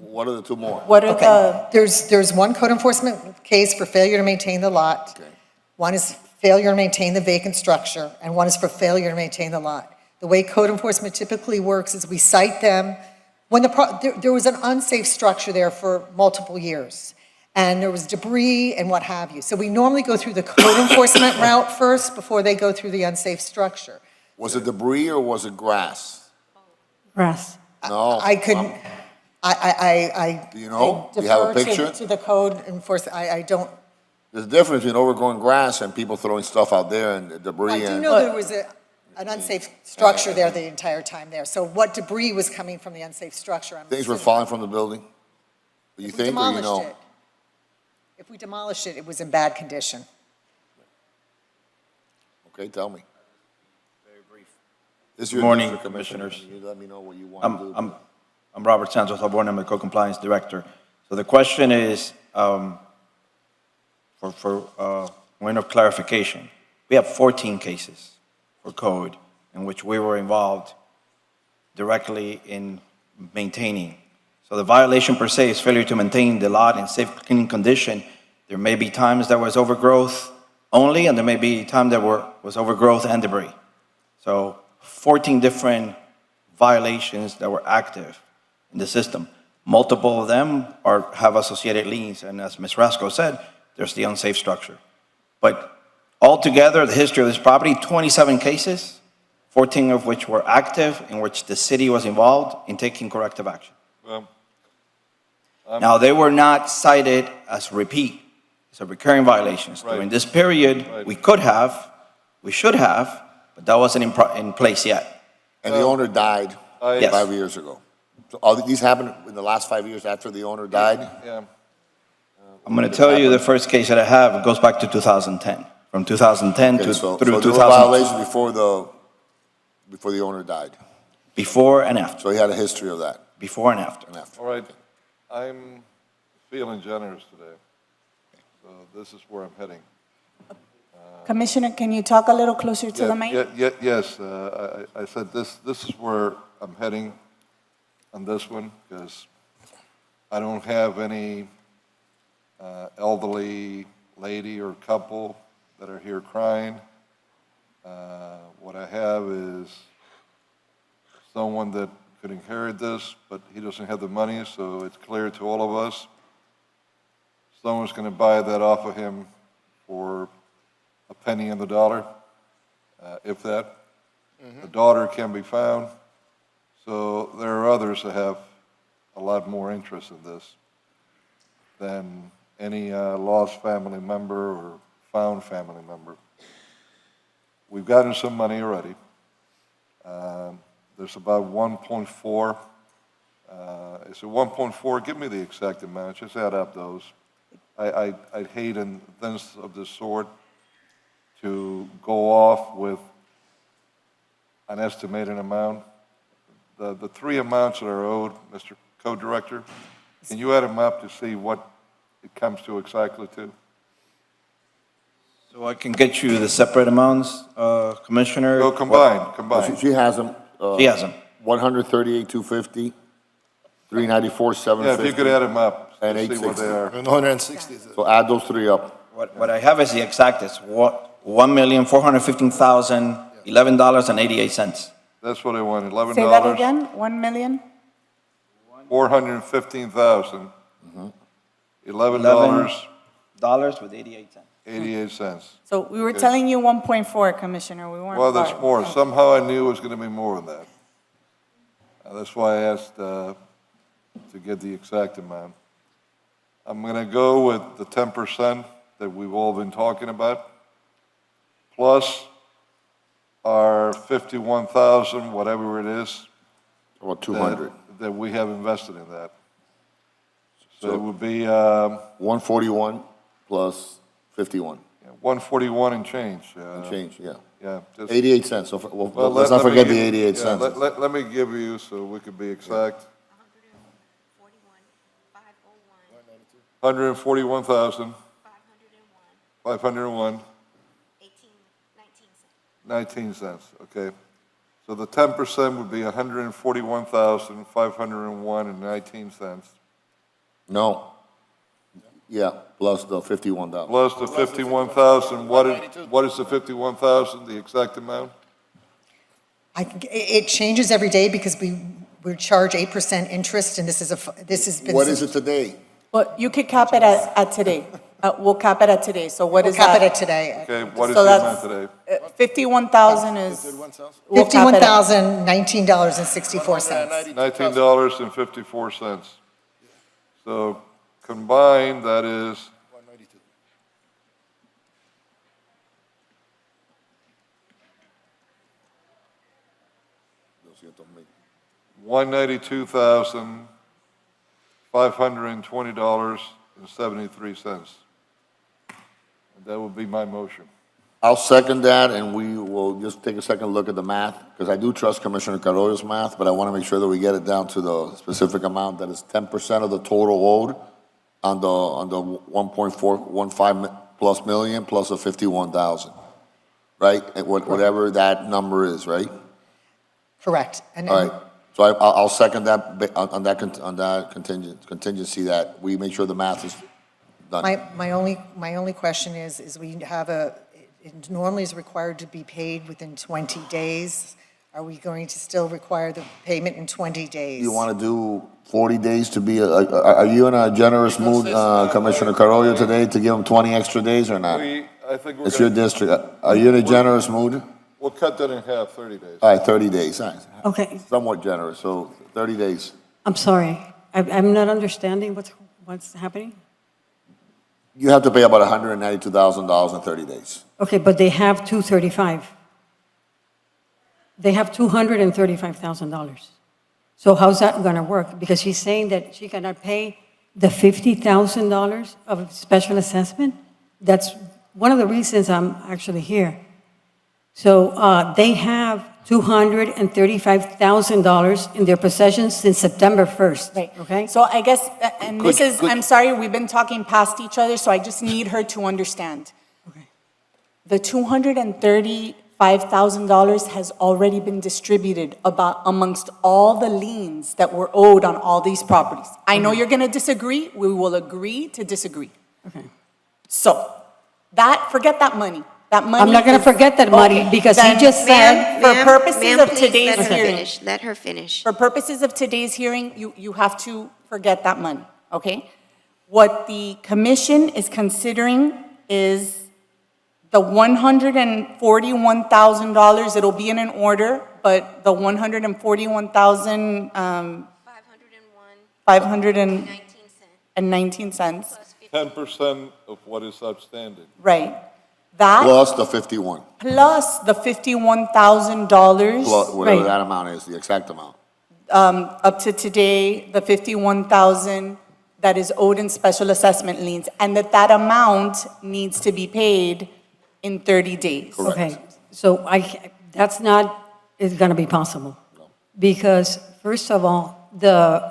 What are the two more? What are okay, there's one code enforcement case for failure to maintain the lot. Okay. One is failure to maintain the vacant structure, and one is for failure to maintain the lot. The way code enforcement typically works is we cite them when there was an unsafe structure there for multiple years, and there was debris and what have you. So we normally go through the code enforcement route first before they go through the unsafe structure. Was it debris or was it grass? Grass. No. I couldn't, I Do you know? Do you have a defer picture? to the code enforcement. I don't, There's a difference between overgrown grass and people throwing stuff out there and debris I do and. know there was an unsafe structure there the entire time there. So what debris was coming from the unsafe structure? I'm Things were assuming. falling from the building? Do you If we think, or you demolished know? it. If we demolished it, it was in bad condition. Okay, tell me. Very brief. This is Good your morning, district, Commissioner. Commissioners. You let me know what you want to do. I'm Robert Santos Alborn, I'm the Co-Compliance Director. So the question is, for point of clarification, we have 14 cases for code in which we were involved directly in maintaining. So the violation per se is failure to maintain the lot in safe, clean condition. There may be times there was overgrowth only, and there may be time there was overgrowth and debris. So 14 different violations that were active in the system. Multiple of them have associated liens, and as Ms. Rasco said, there's the unsafe structure. But altogether, the history of this property, 27 cases, 14 of which were active, in which the city was involved in taking corrective action. Now, they were not cited as repeat, so recurring violations. Right. During this period, Right. we should have, but that wasn't in place yet. And the owner died Yes. 5 years ago. So all these happened in the last 5 years after the owner died? yeah. I'm going to tell you the first case that I have goes back to 2010. From 2010 Okay, to so through there were 2000. violations before the owner died. Before and after. So he had a history of that. Before and after. All right, I'm feeling generous today. So this is where I'm heading. Commissioner, can you talk a little closer to the mic? Yes, I said this is where I'm heading on this one, because I don't have any elderly lady or couple that are here crying. What I have is someone that could inherit this, but he doesn't have the money, so it's clear to all of us. Someone's going to buy that off of him for a penny on the dollar, if that. The daughter can be found. So there are others that have a lot more interest in this than any lost family member or found family member. We've gotten some money already. There's about 1.4. Is it 1.4? Give me the exact amount. Just add up those. I'd hate in things of this sort to go off with an estimated amount. The three amounts that are owed, Mr. Co-Director, can you add them up to see what it comes to exactly to? So I can get you the separate amounts, Commissioner? No, combine. She has them. She has them. 138,250, 394, Yeah, 750. if you could add them up, And to see what they 860. are. And 160. So add those three up. What I have is the exact, it's $1,415,011.88. That's what I want, $11. Say that again, 1 million? 415,000. $11, $11 with 88 cents. 88 cents. So we were Okay. telling you 1.4, Commissioner, we weren't Well, there's far. more. Somehow I knew it was going to be more than that. That's why I asked to get the exact amount. I'm going to go with the 10% that we've all been talking about, plus our 51,000, whatever it is. About 200. That we have invested in that. So it would be 141 plus 51. 141 and change. Change, yeah. Yeah. just- 88 cents. So Well, let's not let me forget the give- 88 yeah, cents. Let me give you, so we could be exact. 141,501. 19 cents, okay. So the 10% would be 141,501 and 19 cents. No. Yeah, plus the 51,000. Plus the 51,000, what is the 51,000, the exact amount? It changes every day because we charge 8% interest, and this has been. What is it today? Well, you could cap it at today. We'll cap it at today, so what We'll is that? cap it at today. Okay, what is So the that's- amount today? 51,000 is. we'll cap it at- $51,019.64. $19.54. So combined, that is 192,520.73. That would be my motion. I'll second that, and we will just take a second look at the math, because I do trust Commissioner Carollo's math, but I want to make sure that we get it down to the specific amount that is 10% of the total owed on the 1.415 plus million plus the 51,000, right? And whatever that number is, right? Correct. And All right. So I'll second that on that contingency that we make sure the math is done. my only question is we have it normally is required to be paid within 20 days. Are we going to still require the payment in 20 days? You want to do 40 days to be, are you in a generous mood, Commissioner Carollo, today to give him 20 extra days or not? I think we're It's your gonna- district. Are you in a generous mood? We'll cut that in half, 30 days. All right, 30 days. All right. Okay, Somewhat generous, so 30 days. I'm sorry. I'm not understanding what's happening. You have to pay about $192,000 in 30 days. Okay, but they have 235. They have $235,000. So how's that gonna work? Because she's saying that she cannot pay the $50,000 of special assessment? That's one of the reasons I'm actually here. So they have $235,000 in their possession since September 1st. Right. Okay? So I guess, and this is, I'm sorry, we've been talking past each other, so I just need her to understand. Okay. The $235,000 has already been distributed amongst all the liens that were owed on all these properties. I know you're going to disagree. We will agree to disagree. Okay. So, forget that money. That money I'm not going to is- forget that money Okay, because he then, just said, for purposes Ma'am, of please today's let her hearing, finish. Let her finish. for purposes of today's hearing, you have to forget that money, okay? What the commission is considering is the $141,000, it'll be in an order, but the 141,000, 519 cents, 10% of what is outstanding. right? That Plus the 51, plus the $51,000. plus whatever Right. that amount is, the exact amount. Up to today, the 51,000 that is owed in special assessment liens, and that amount needs to be paid in 30 days. okay, so that's not, is going to be possible. Because first of all, the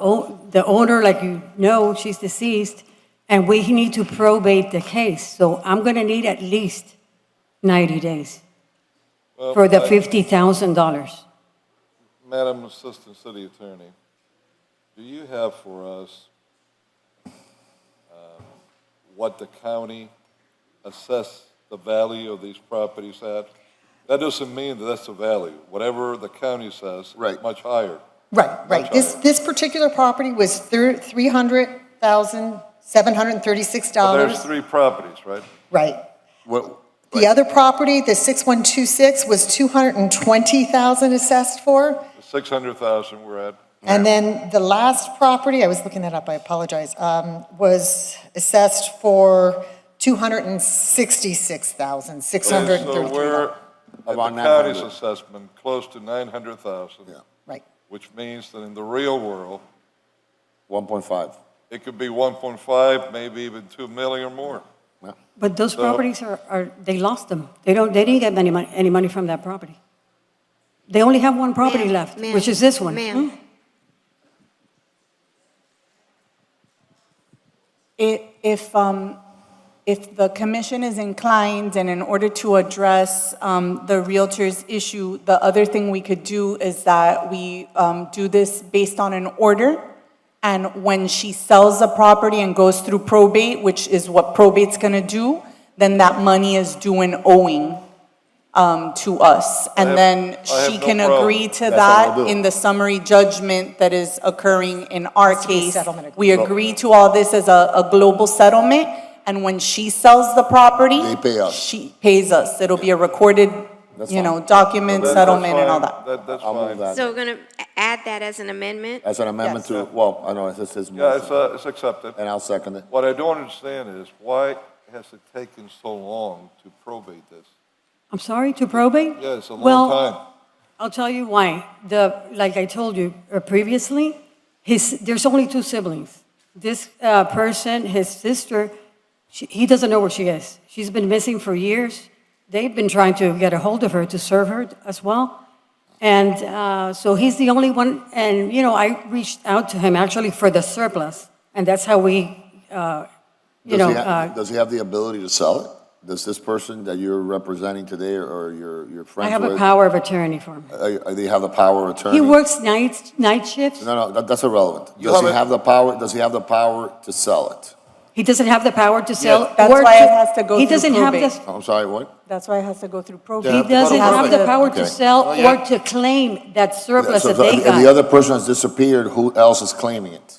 owner, like you know, she's deceased, and we need to probate the case. So I'm going to need at least 90 days Well, for the I- $50,000. Madam Assistant City Attorney, do you have for us what the county assessed the value of these properties at? That doesn't mean that that's the value. Whatever the county says, Right. much higher. Right. Much This particular property was $300,736. But there's three properties, right? Right. What, The other property, the 6126, was $220,000 assessed for. The 600,000 we're at. And then the last property, I was looking that up, I apologize, was assessed for $266,633. So we're at the About county's 900. assessment, close to 900,000. Yeah. Right. Which means that in the real world, 1.5. it could be 1.5, maybe even 2 million or more. But those So- properties they lost them. They didn't get any money from that property. They only have one property Ma'am, left, ma'am, which is this one. ma'am. If the commission is inclined, and in order to address the Realtor's issue, the other thing we could do is that we do this based on an order, and when she sells the property and goes through probate, which is what probate's gonna do, then that money is due and owing to us. And have- then I have she no can problem. agree to That's what we'll that do. in the summary judgment that is occurring in our Has to be a case. settlement We agree to all this as a global settlement, and when she sells the property. They pay us. She pays us. It'll be a recorded, That's you know, fine. document, That's settlement, and all fine. that. That's I'll move fine. that. So we're going to add that as an amendment? As an amendment Yes. to, well, I know, it's his Yeah, motion. it's accepted. And I'll second it. What I don't understand is why has it taken so long to probate this? I'm sorry, to probate? Yeah, it's a long Well, time. I'll tell you why. Like I told you previously, there's only two siblings. This person, his sister, he doesn't know where she is. She's been missing for years. They've been trying to get a hold of her to serve her as well. And so he's the only one, and, you know, I reached out to him actually for the surplus, and that's how we, Does he have the ability to sell it? Does this person that you're representing today or you're friends with? I have a power of attorney for him. Do you have the power of attorney? He works night shifts. No, that's irrelevant. You Does he have a- have the power, does he have the power to sell it? He doesn't have the power to sell. That's or why it has to go He through doesn't have probate. the, I'm sorry, what? That's why it has to go through probate. he doesn't have the power to Okay. sell Oh, yeah. or to claim that surplus So that they if the got. other person has disappeared, who else is claiming it?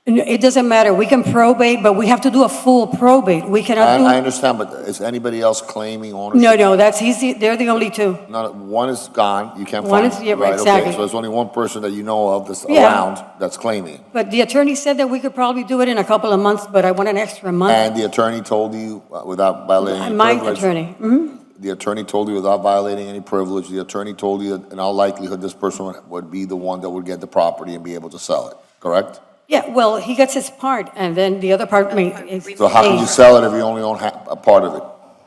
No, it doesn't matter. We can probate, but we have to do a full probate. We cannot I do. understand, but is anybody else claiming ownership? No, they're the only two. No, one is gone, you can't One find is- it. yeah, Right, exactly. okay, so there's only one person that you know of that's Yeah. around that's claiming it. But the attorney said that we could probably do it in a couple of months, but I want an extra month. And the attorney told you, without violating any My privilege? attorney. The attorney told you without violating any privilege, the attorney told you that in all likelihood, this person would be the one that would get the property and be able to sell it, correct? Yeah, well, he gets his part, and then the other part is. So how can you sell it if you only own a part of it?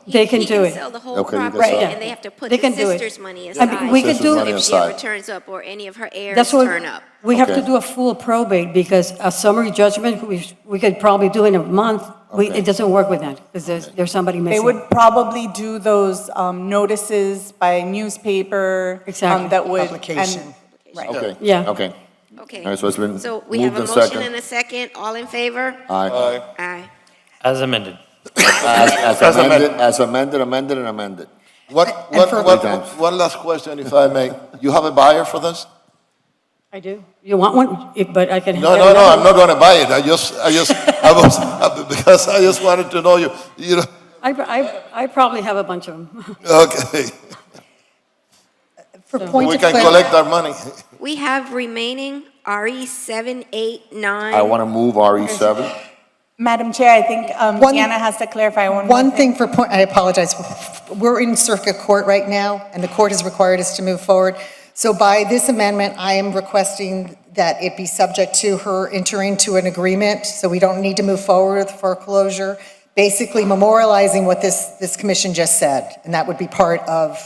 They can He do it. sell the whole Okay, you can property, sell it. and they have to put They the can do it. sister's money I aside. mean, we could Sister's do. money If she aside. ever turns up, or any of her heirs That's what, turn up. we have to Okay. do a full probate, because a summary judgment, we could probably do in a month. Okay. It doesn't work with that, because there's somebody They missing. would probably do those notices by newspaper. Exactly. That would. Publication. Right. Okay. Yeah. Okay. Okay. All right, so it's been So we have moved a and motion second. and a second. All in favor? Aye. Aye. Aye. As amended. As amended, and amended. One last question, if I may. You have a buyer for this? I do. You want one? But I can. No, I'm not going to buy it. Because I just wanted to know you know. I probably have a bunch of them. Okay. For point We of can clarity, collect our money. We have remaining RE 7, 8, 9. I want to move RE7. Madam Chair, I think Deanna has to clarify one more one thing for point, I apologize. We're in circuit court right now, and the court has required us to move forward. So by this amendment, I am requesting that it be subject to her entering to an agreement, so we don't need to move forward with foreclosure, basically memorializing what this commission just said, and that would be part of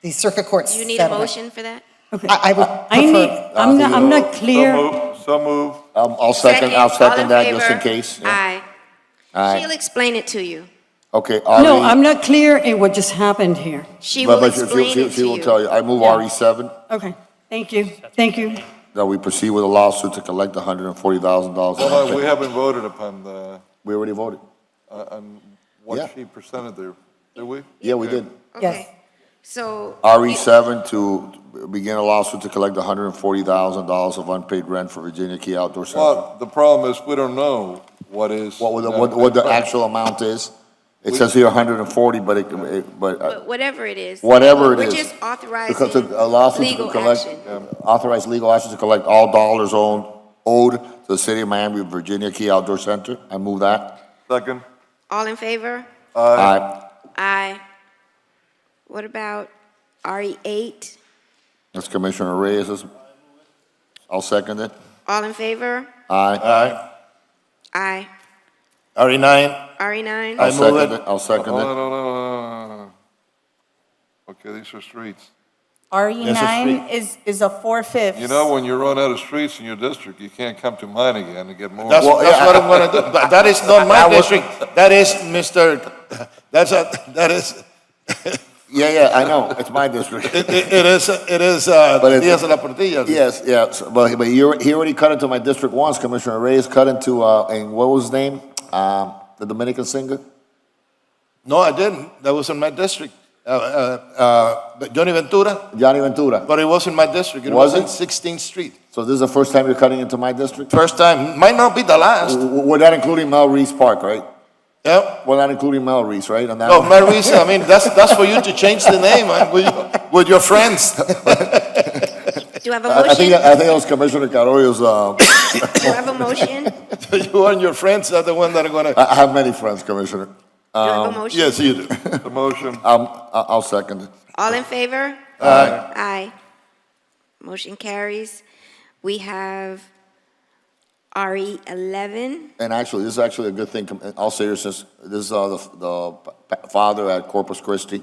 the circuit court's You need settlement. a motion for that? Okay. I would prefer. I'm not clear. So move. I'll Second. All in second that just in favor? case. Yeah. Aye. All She'll right. explain it to you. Okay, No, I'm not clear in what just happened here. She will but explain it she to will you. tell you. I move Yeah. RE7, Okay, thank you, thank you. that we proceed with a lawsuit to collect $140,000. Hold on, we haven't voted upon We already voted. on what Yeah. she presented there, did we? Yeah, we did. Okay. So. RE7 to begin a lawsuit to collect $140,000 of unpaid rent for Virginia Key Outdoor Center. Well, the problem is, we don't know what is. What the actual amount is. It says here 140, but But whatever it is. whatever it We're is. just authorizing Because a lawsuit to legal collect, action. authorize legal action to collect all dollars owed to the city of Miami, Virginia Key Outdoor Center. I move that. Second. All in favor? Aye. Aye. What about RE 8? That's Commissioner Reyes. I'll second it. All in favor? Aye. Aye. RE9. RE 9? I'll second it. I'll second Hold it. on, hold on, hold on. Okay, these are streets. RE9 is a 4/5. You know, when you run out of streets in your district, you can't come to mine again and get more. That's what I'm gonna do. But that is not my district. That is Mr., that is, Yeah, I know. It's my district. it is, But it's- Diaz de la Portilla. Yes, yes, but he already cut into my district once, Commissioner Reyes cut into, and what was his name? The Dominican singer? No, I didn't. That was in my district. Johnny Ventura, Johnny Ventura. but it was in my district. It Was was in it? 16th Street. So this is the first time you're cutting into my district? First time, might not be the last. We're not including Mel Reese Park, right? Yep. We're not including Mel Reese, right? On that No, one? Maurice, I mean, that's for you to change the name with your friends. Do you have a I think motion? that was Commissioner Carollo's, Do you have a motion? You and your friends are the ones that are gonna. I have many friends, Commissioner. Do you have a motion? Yes, you do. The motion. I'll second it. All in favor? Aye. Aye. Motion carries. We have RE 11. And actually, this is actually a good thing, in all seriousness. This is the father at Corpus Christi.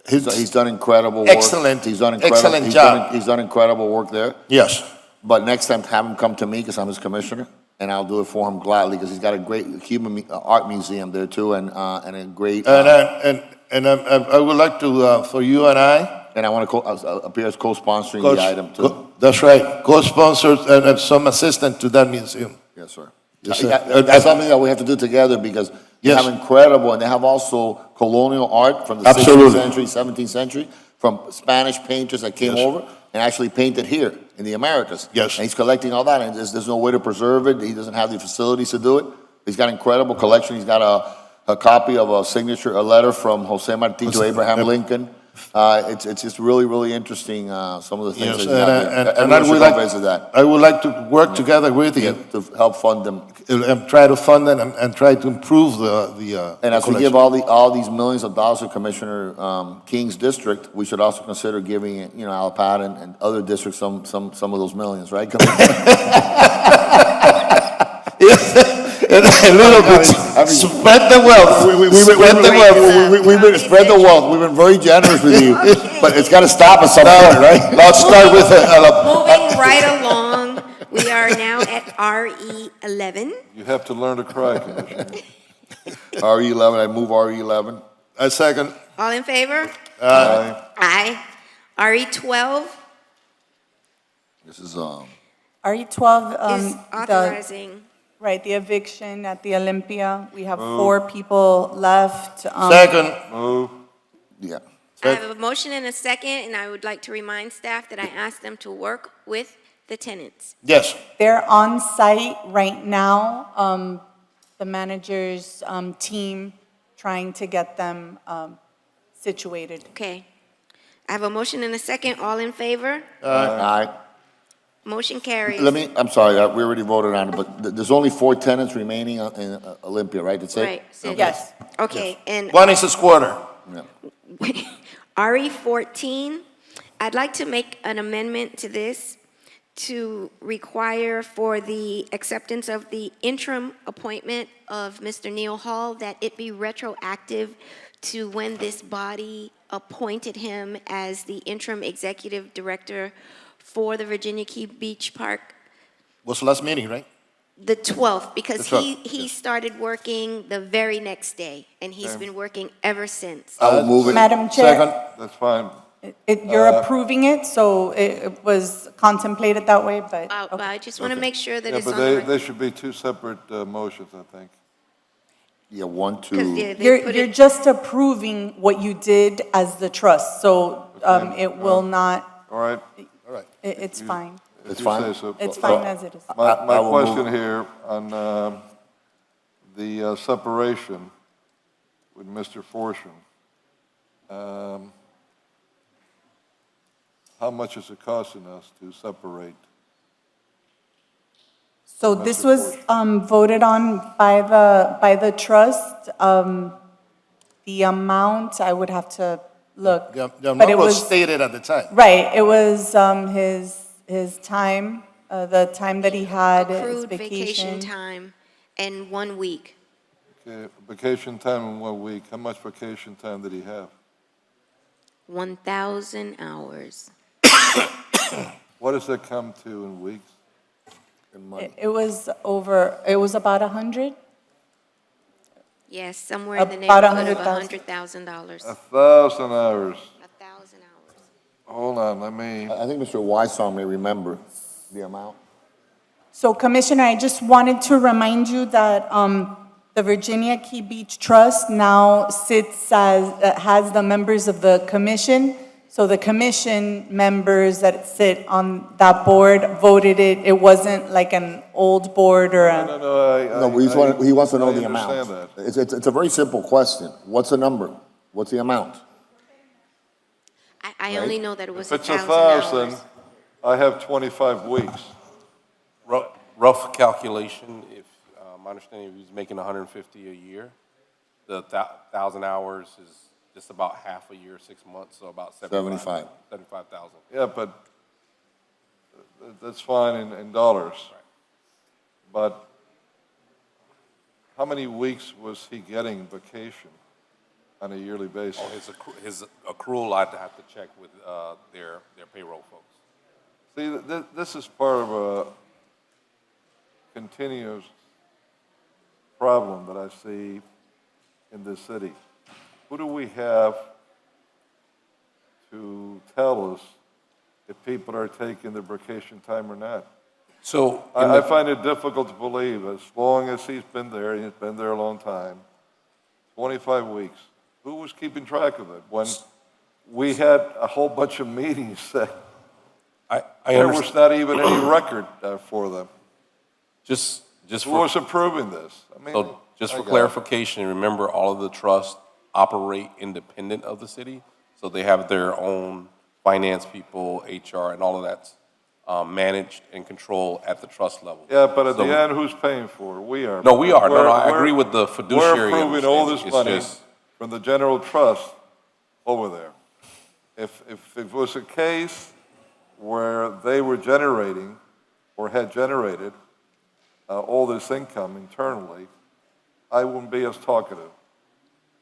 He's done incredible work. Excellent. He's done incredible. Excellent job. He's done incredible work there. Yes. But next time, have him come to me, because I'm his commissioner, and I'll do it for him gladly, because he's got a great Cuban art museum there too, and a great. And I would like to, for you and I. And I want to appear as co-sponsoring the item too. That's right. Co-sponsors and some assistant to that museum. Yes, sir. Yes, sir. That's something that we have to do together, because they Yes. have incredible, and they have also colonial art from the 16th Absolutely. century, 17th century, from Spanish painters that came over and actually painted here in the Americas. Yes. And he's collecting all that, and there's no way to preserve it. He doesn't have the facilities to do it. He's got an incredible collection. He's got a copy of a letter from Jose Marti to Abraham Lincoln. It's just really, really interesting, some of the things Yes, that he's got there. and Everyone I should would go like, visit that. I would like to work together with you To help fund them. and try to fund it and try to improve the And as we collection. give all these millions of dollars to Commissioner King's district, we should also consider giving, Alapad and other districts some of those millions, right? A little bit. Spread the wealth. Spread the wealth. We've been spread the wealth. We've been very generous with you, but it's got to stop at some point, right? Let's start with Moving right along, we are now at RE 11. You have to learn to cry, Commissioner. RE11, I move RE11. a second. All in favor? Aye. Aye. RE 12 This is, RE 12, is authorizing. Right, the eviction at the Olympia. We have Move. 4 people left. Second. Move. Yeah. I have a motion and a second, and I would like to remind staff that I asked them to work with the tenants. Yes. They're on site right now, the manager's team trying to get them situated. Okay. I have a motion and a second. All in favor? Aye. Motion carries. I'm sorry, we already voted on it, but there's only 4 tenants remaining in Olympia, right? That's it? Right. So Yes. Okay, and One is a squatter. Yeah. RE 14, I'd like to make an amendment to this to require for the acceptance of the interim appointment of Mr. Neil Hall, that it be retroactive to when this body appointed him as the interim executive director for the Virginia Key Beach Park, Was the last meeting, right? the 12th, because The he 12th, started working the very next day, and he's been working ever since. I will move it. Madam Chair, Second, that's fine. you're approving it, so it was contemplated that way, but. But I just want to make sure that Yeah, it's but on the record. they should be 2 separate motions, I think. Yeah, 1, 2. Because they put You're it, just approving what you did as the trust, so it will not, All right? it's fine. If It's you fine? say so. It's fine as it is. My I will move question it. here on the separation with Mr. Fortune. How much is it costing us to separate? So this was voted on by the trust. The amount, I would have to look. The But amount it was stated at the time. Right, it was his time, the time that he had, his accrued vacation vacation. time and 1 week. Okay, vacation time in 1 week. How much vacation time did he have? 1,000 hours. What does that come to in weeks? In money. It was about 100. Yes, somewhere in the About neighborhood of $100,000. $100,000. 1,000 hours. 1,000 hours. Hold on, let me, I think Mr. Wysong may remember the amount. So Commissioner, I just wanted to remind you that the Virginia Key Beach Trust now sits as, has the members of the commission. So the commission members that sit on that board voted it. It wasn't like an old board or a. No, he wants to know the I amount. understand that. It's a very simple question. What's the number? What's the amount? I only know that it was If it's 1,000 1,000, hours. I have 25 weeks. Rough calculation, if my understanding, he was making 150 a year. The 1,000 hours is just about half a year, 6 months, so about 75,000. Yeah, but that's fine in dollars. But how many weeks was he getting vacation on a yearly basis? Oh, his accrual, I'd have to check with their payroll folks. See, this is part of a continuous problem that I see in this city. Who do we have to tell us if people are taking their vacation time or not? So I find it difficult to believe, as long as he's been there, and he's been there a long time, 25 weeks, who was keeping track of it? When we had a whole bunch of meetings that there was not even any record for them. Just Who was approving this? I mean, So just I for got it. clarification, remember, all of the trusts operate independent of the city, so they have their own finance people, HR, and all of that's managed and controlled at the trust level. Yeah, but at So- the end, who's paying for it? We are. No, we are. No, I We're- agree with the fiduciary We're approving all this understanding. money It's just- from the general trust over there. If it was a case where they were generating or had generated all this income internally, I wouldn't be as talkative.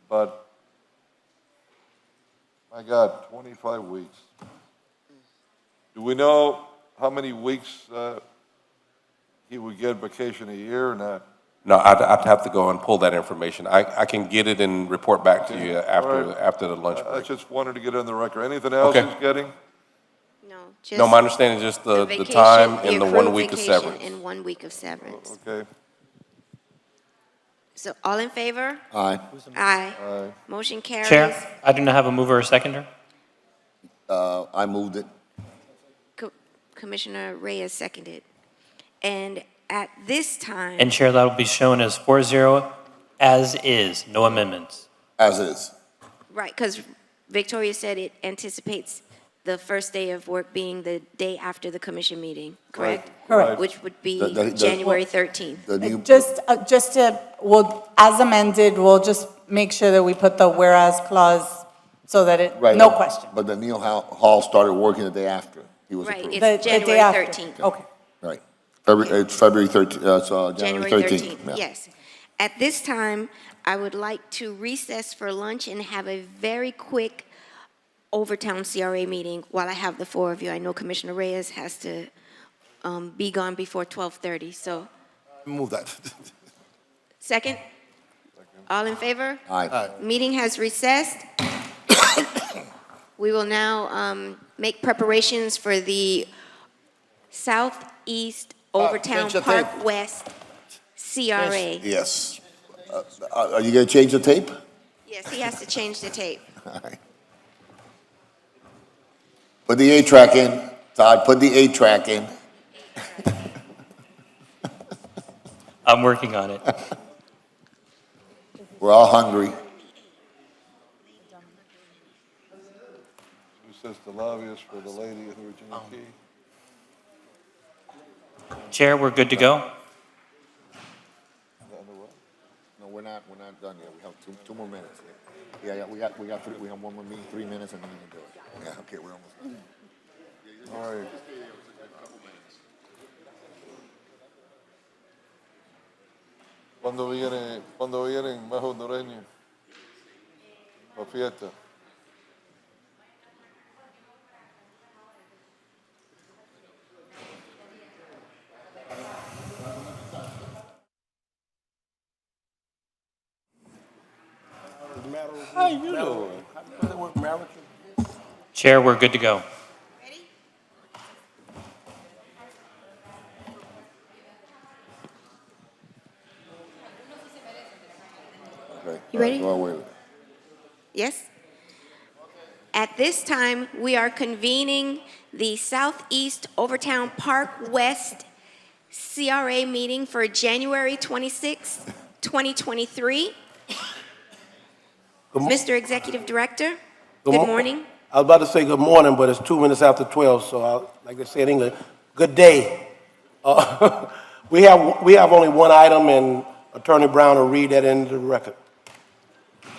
But, my God, 25 weeks. Do we know how many weeks he would get vacation a year or not? No, I'd have to go and pull that information. I can get it and report back to you All right. after the lunch I break. just wanted to get it on the record. Anything else Okay. he's getting? No, my understanding is just the vacation, time and the accrued 1 week of vacation severance. And 1 week of severance. Okay. So all in favor? Aye. Aye. Aye. Motion carries. Chair, I do not have a mover or seconder. I moved it. Commissioner Reyes seconded. And at this time. And Chair, that will be shown as 4-0, as is, no amendments. As is. Right, because Victoria said it anticipates the first day of work being the day after the commission meeting, correct? Correct. Which would be The- January 13th. The new, Just to, well, as amended, we'll just make sure that we put the whereas clause so that it, right. no question. But the Neil Hall started working the day after he was Right, approved. it's The day January after. 13th. Okay. Right. It's February 13th, January January 13th. 13th, yes. At this time, I would like to recess for lunch and have a very quick Overtown CRA meeting while I have the four of you. I know Commissioner Reyes has to be gone before 12:30, so. Move that. Second? All in favor? Aye. Meeting has recessed. We will now make preparations for the Southeast Overtown change the Park tape. West CRA. Yes. Are you going to change the tape? Yes, he has to change the tape. All right. Put the 8-track in. Todd, put the 8-track in. I'm working on it. We're all hungry. Who says the lobbyist for the lady of Virginia Key? Chair, we're good to go. No, we're not done yet. We have two more minutes. Yeah, we have one more meeting, 3 minutes, and then we can do it. Yeah, okay, we're almost done. All right. ¿Cuándo vienen más hondureños? La fiesta. How you doing? How does it work, marriage? Chair, we're good to go. Okay. You ready? Go away with it. Yes? At this time, we are convening the Southeast Overtown Park West CRA meeting for January 26, 2023. Mr. Executive Director, good morning. I was about to say good morning, but it's 2 minutes after 12, so like they say in English, good day. We have only one item, and Attorney Brown will read that into the record.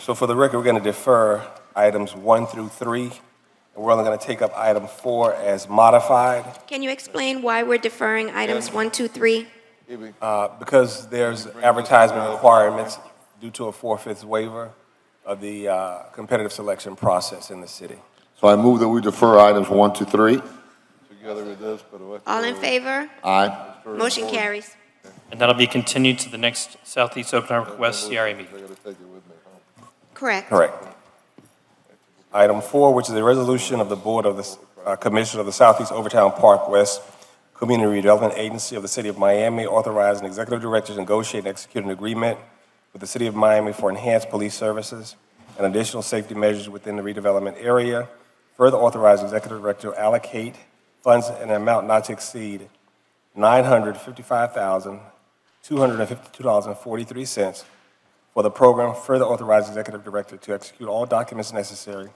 So for the record, we're going to defer items 1 through 3, and we're only going to take up item 4 as modified. Can you explain why we're deferring items 1, 2, 3? Because there's advertisement requirements due to a 4/5 waiver of the competitive selection process in the city. So I move that we defer items 1 to 3. Together with this, but All in favor? Aye. Motion carries. And that'll be continued to the next Southeast Overtown Park West CRA meeting. I gotta take it with me home. Correct. Correct. Item 4, which is a resolution of the Board of the Commission of the Southeast Overtown Park West Community Redevelopment Agency of the City of Miami, authorizing executive director to negotiate and execute an agreement with the City of Miami for enhanced police services and additional safety measures within the redevelopment area. Further authorize executive director to allocate funds in an amount not to exceed $955,252.43 for the program. Further authorize executive director to execute all documents necessary,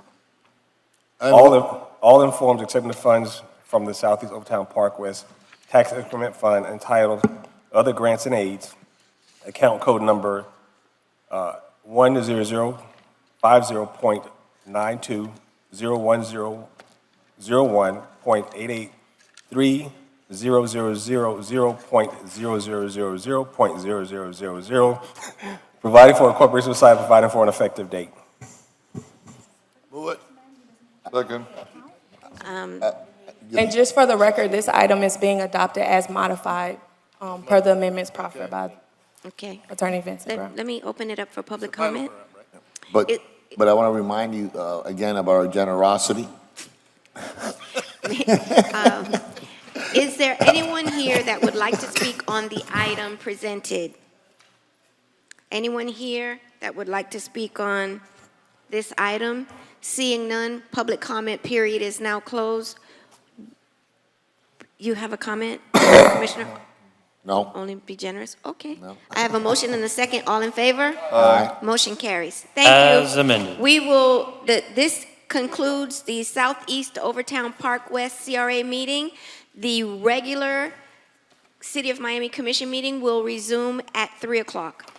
all in forms accepting the funds from the Southeast Overtown Park West Tax Increment Fund entitled Other Grants and Aids, account code number 100-50.92-010-01.88-300000.0000.0000, providing for a corporation site, providing for an effective date. Move it. Second. And just for the record, this item is being adopted as modified per the amendments proffered by Okay. Attorney Vincent Brown. Let me open it up for public comment. But I want to remind you again about our generosity. Is there anyone here that would like to speak on the item presented? Anyone here that would like to speak on this item? Seeing none, public comment period is now closed. You have a comment, Commissioner? No? Only be generous? Okay. No. I have a motion and a second. All in favor? Aye. Motion carries. Thank you. As amended. We will, this concludes the Southeast Overtown Park West CRA meeting. The regular City of Miami Commission meeting will resume at 3 o'clock.